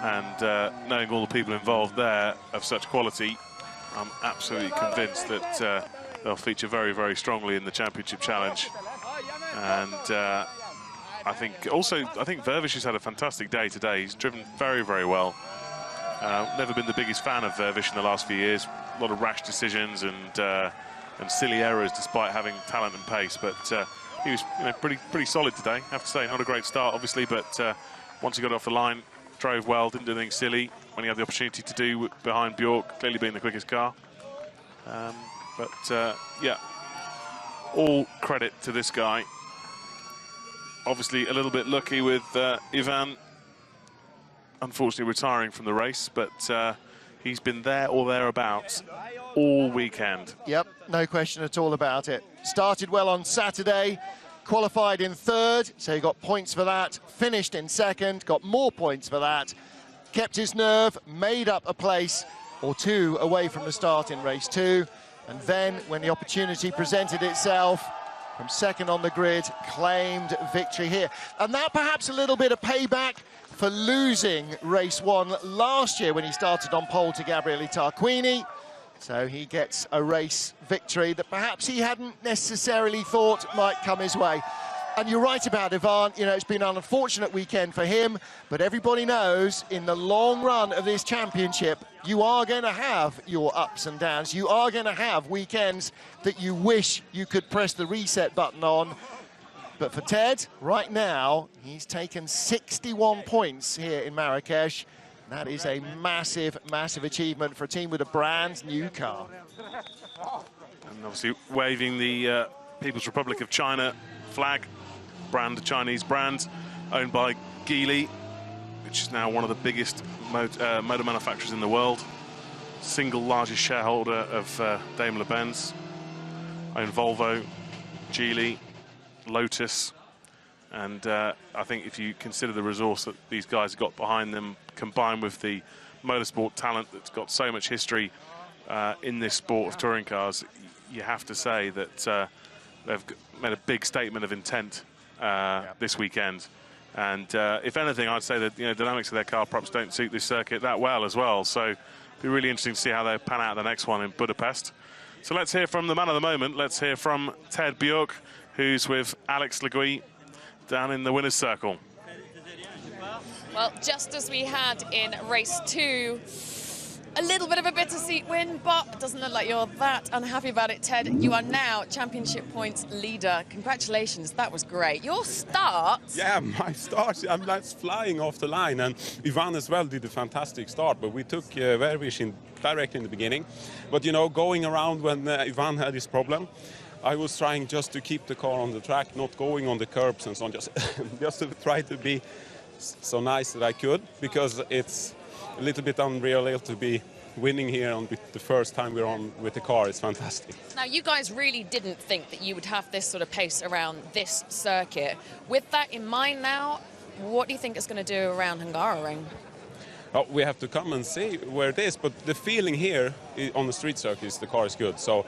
[SPEAKER 2] And knowing all the people involved there of such quality, I'm absolutely convinced that they'll feature very, very strongly in the championship challenge. And I think Vervish has had a fantastic day today. He's driven very, very well. Never been the biggest fan of Vervish in the last few years. A lot of rash decisions and silly errors, despite having talent and pace. But he was pretty solid today, I have to say. Not a great start, obviously, but once he got off the line, drove well, didn't do anything silly when he had the opportunity to do behind Bjork, clearly being the quickest car. Yeah, all credit to this guy. Obviously a little bit lucky with Ivan, unfortunately retiring from the race, but he's been there or thereabouts all weekend.
[SPEAKER 1] Yep, no question at all about it. Started well on Saturday, qualified in 3rd, so he got points for that. Finished in 2nd, got more points for that. Kept his nerve, made up a place or 2 away from the start in race 2. And then, when the opportunity presented itself, from 2nd on the grid, claimed victory here. And that perhaps a little bit of payback for losing race 1 last year when he started on pole to Gabriele Tarquini. So he gets a race victory that perhaps he hadn't necessarily thought might come his way. And you're right about Ivan, it's been an unfortunate weekend for him, but everybody knows in the long run of this championship, you are going to have your ups and downs. You are going to have weekends that you wish you could press the reset button on. But for Ted, right now, he's taken 61 points here in Marrakesh. That is a massive, massive achievement for a team with a brand new car.
[SPEAKER 2] And obviously waving the People's Republic of China flag, Chinese brand, owned by Geely, which is now one of the biggest motor manufacturers in the world. Single largest shareholder of Daimler-Benz. Own Volvo, Geely, Lotus. And I think if you consider the resource that these guys have got behind them, combined with the motorsport talent that's got so much history in this sport of touring cars, you have to say that they've made a big statement of intent this weekend. And if anything, I'd say that the dynamics of their car perhaps don't suit this circuit that well as well. So it'll be really interesting to see how they pan out the next one in Budapest. So let's hear from the man of the moment. Let's hear from Ted Bjerg, who's with Alex Legui down in the winner's circle.
[SPEAKER 3] Well, just as we had in race 2, a little bit of a bittersweet win, but it doesn't look like you're that unhappy about it, Ted. You are now championship points leader. Congratulations, that was great. Your start...
[SPEAKER 8] Yeah, my start, I'm like flying off the line, and Ivan as well did a fantastic start, but we took Vervish in directly in the beginning. But, you know, going around when Ivan had his problem, I was trying just to keep the car on the track, not going on the curbs and so on, just to try to be so nice that I could, because it's a little bit unreal to be winning here on the first time we're on with the car. It's fantastic.
[SPEAKER 3] Now, you guys really didn't think that you would have this sort of pace around this circuit. With that in mind now, what do you think it's going to do around Hungaroring?
[SPEAKER 8] Oh, we have to come and see where it is, but the feeling here on the street circuits, the car is good, so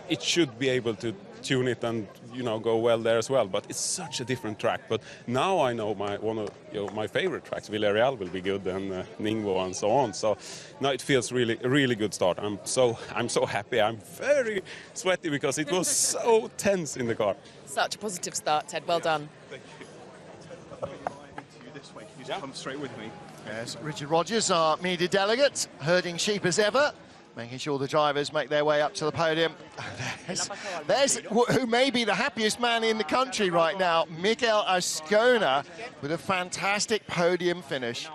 [SPEAKER 8] it should be able to tune it and, you know, go well there as well. But it's such a different track. But now I know one of my favorite tracks, Villarreal, will be good, and Ningbo and so on. So now it feels really a really good start. I'm so happy. I'm very sweaty because it was so tense in the car.
[SPEAKER 3] Such a positive start, Ted. Well done.
[SPEAKER 9] Thank you. This way. Can you just come straight with me?
[SPEAKER 1] Yes, Richard Rogers, our media delegate, herding sheep as ever, making sure the drivers make their way up to the podium. There's who may be the happiest man in the country right now, Mikel Ascona, with a fantastic podium finish.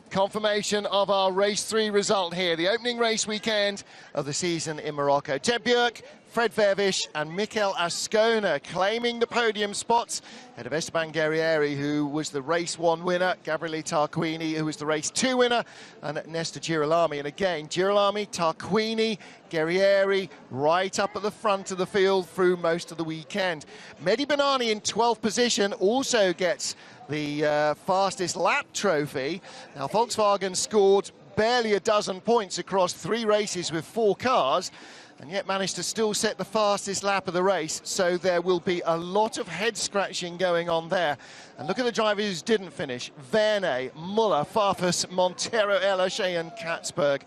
[SPEAKER 1] Confirmation of our race 3 result here, the opening race weekend of the season in Morocco. Ted Bjerg, Fred Vervish and Mikel Ascona claiming the podium spots ahead of Esteban Guerrieri, who was the race 1 winner, Gabriele Tarquini, who was the race 2 winner, and Nesta Girolami. And again, Girolami, Tarquini, Guerrieri right up at the front of the field through most of the weekend. Mehdi Benani in 12th position also gets the fastest lap trophy. Now, Volkswagen scored barely a dozen points across 3 races with 4 cars, and yet managed to still set the fastest lap of the race, so there will be a lot of head-scratching going on there. And look at the drivers who didn't finish. Verne, Muller, Farfus, Montero, Elache and Katzberg.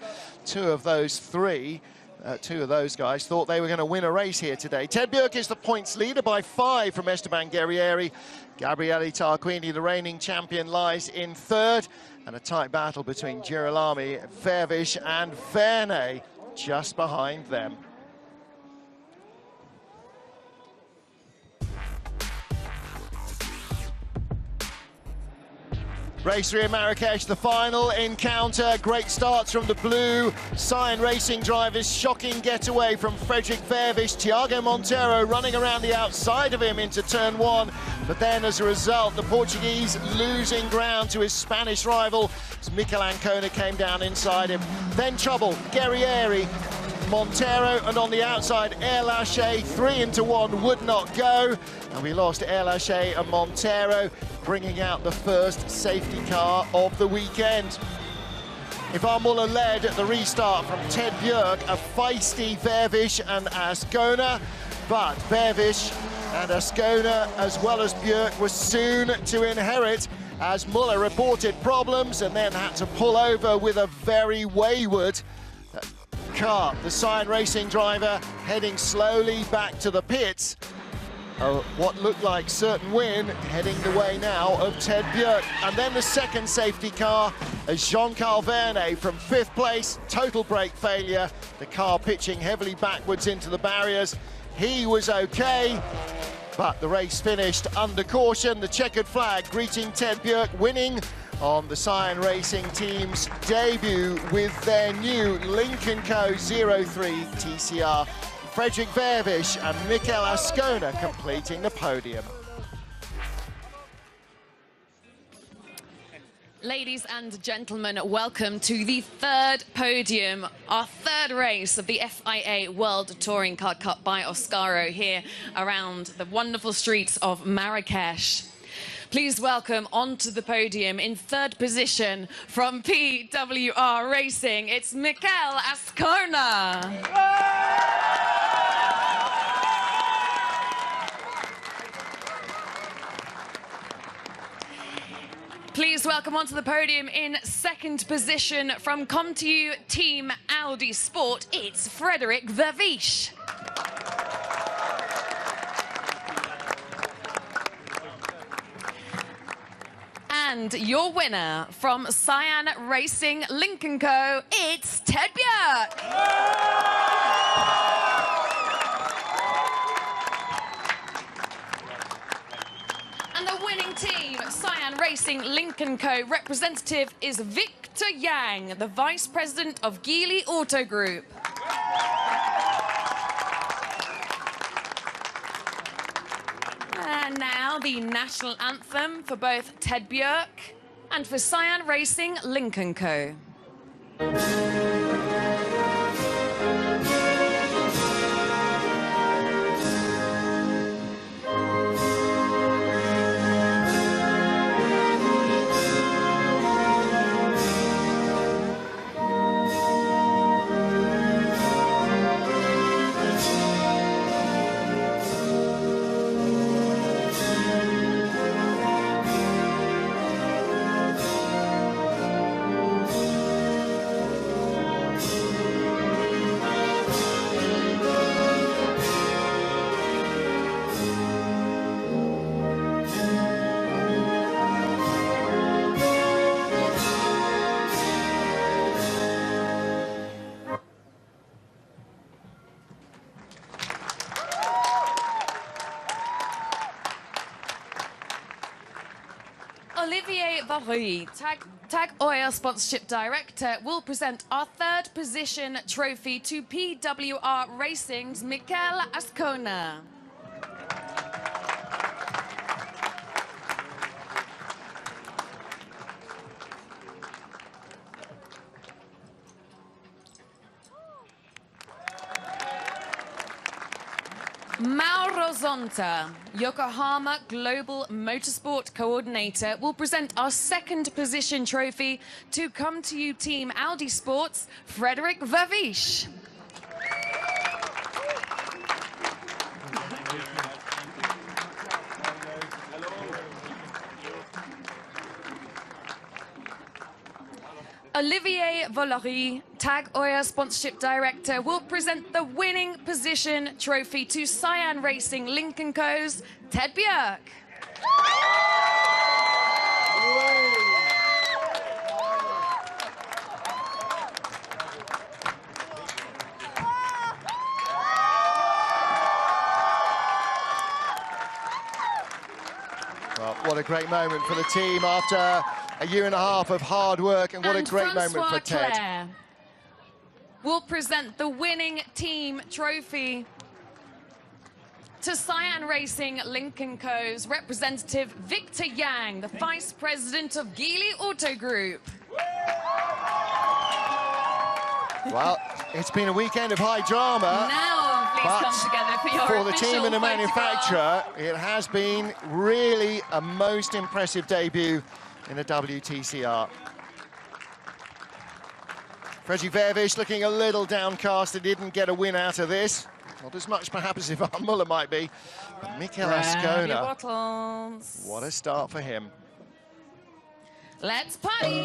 [SPEAKER 1] Two of those guys thought they were going to win a race here today. Ted Bjerg is the points leader by 5 from Esteban Guerrieri. Gabriele Tarquini, the reigning champion, lies in 3rd, and a tight battle between Girolami, Vervish and Verne just behind them. Race 3 in Marrakesh, the final encounter. Great starts from the blue Cyan Racing drivers. Shocking getaway from Frederick Vervish. Thiago Montero running around the outside of him into turn 1. But then as a result, the Portuguese losing ground to his Spanish rival as Mikel Ascona came down inside him. Then trouble, Guerrieri, Montero, and on the outside, Elache, 3 into 1 would not go. And we lost Elache and Montero, bringing out the first safety car of the weekend. Ivan Muller led at the restart from Ted Bjerg, a feisty Vervish and Ascona, but Vervish and Ascona, as well as Bjerg, were soon to inherit as Muller reported problems and then had to pull over with a very wayward car. The Cyan Racing driver heading slowly back to the pits. What looked like certain win, heading the way now of Ted Bjerg. And then the second safety car as Jean-Carl Verne from 5th place, total brake failure. The car pitching heavily backwards into the barriers. He was okay, but the race finished under caution. The checkered flag greeting Ted Bjerg, winning on the Cyan Racing team's debut with their new Lincoln Co. 03 TCR. Frederick Vervish and Mikel Ascona completing the podium.
[SPEAKER 3] Ladies and gentlemen, welcome to the 3rd podium, our 3rd race of the FIA World Touring Car Cup by Oscaro here around the wonderful streets of Marrakesh. Please welcome onto the podium in 3rd position from PWR Racing, it's Mikel Ascona. Please welcome onto the podium in 2nd position from ComTU Team Audi Sport, it's Frederick Vervish. And your winner from Cyan Racing Lincoln Co., it's Ted Bjerk. And the winning team, Cyan Racing Lincoln Co. representative is Victor Yang, the Vice President of Geely Auto Group. And now the national anthem for both Ted Bjerk and for Cyan Racing Lincoln Co. Olivier Varuy, Tag Oil Sponsorship Director, will present our third position trophy to PWR Racing's Mikel Ascona. Mauro Zonta, Yokohama Global Motorsport Coordinator, will present our second position trophy to Come To You Team Audi Sports, Frederick Vavish. Olivier Valory, Tag Oil Sponsorship Director, will present the winning position trophy to Cyan Racing Lincoln Co.'s Ted Bjerk.
[SPEAKER 1] Well, what a great moment for the team after a year and a half of hard work, and what a great moment for Ted.
[SPEAKER 3] Claire will present the winning team trophy to Cyan Racing Lincoln Co.'s representative Victor Yang, the Vice President of Geely Auto Group.
[SPEAKER 1] Well, it's been a weekend of high drama.
[SPEAKER 3] Now, please come together for your
[SPEAKER 1] for the team and the
[SPEAKER 3] official
[SPEAKER 1] manufacturer, it has been really a most impressive debut in the WTCR. Frederick Vavish looking a little downcast. He didn't get a win out of this. Not as much perhaps as Ivan Muller might be. But Mikel Ascona, what a start for him.
[SPEAKER 3] Let's party!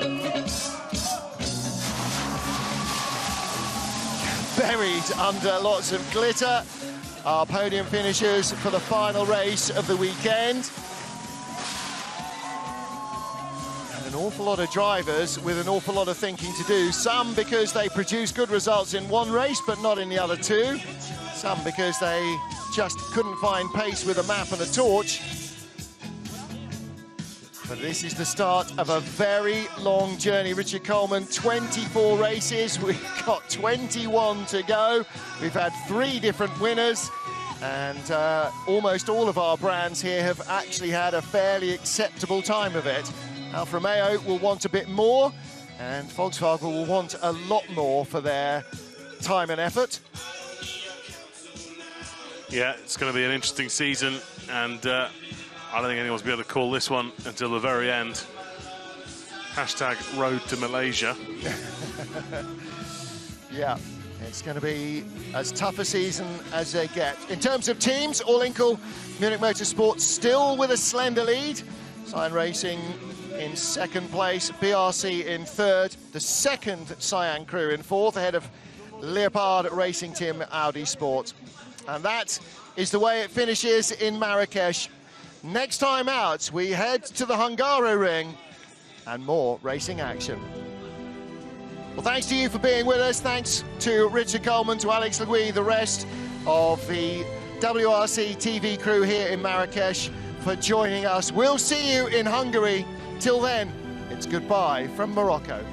[SPEAKER 1] Buried under lots of glitter, our podium finishers for the final race of the weekend. An awful lot of drivers with an awful lot of thinking to do. Some because they produced good results in one race but not in the other two. Some because they just couldn't find pace with a map and a torch. But this is the start of a very long journey. Richard Coleman, 24 races. We've got 21 to go. We've had 3 different winners. And almost all of our brands here have actually had a fairly acceptable time of it. Alfa Romeo will want a bit more, and Volkswagen will want a lot more for their time and effort.
[SPEAKER 2] Yeah, it's going to be an interesting season, and I don't think anyone's going to be able to call this one until the very end. Hashtag road to Malaysia.
[SPEAKER 1] Yeah, it's going to be as tough a season as they get. In terms of teams, All-Inkle, Munich Motorsport still with a slender lead. Cyan Racing in second place, BRC in third, the second Cyan crew in fourth, ahead of Leopard Racing Team Audi Sport. And that is the way it finishes in Marrakesh. Next time out, we head to the Hungaroring and more racing action. Well, thanks to you for being with us. Thanks to Richard Coleman, to Alex Legui, the rest of the WRC TV crew here in Marrakesh for joining us. We'll see you in Hungary. Till then, it's goodbye from Morocco.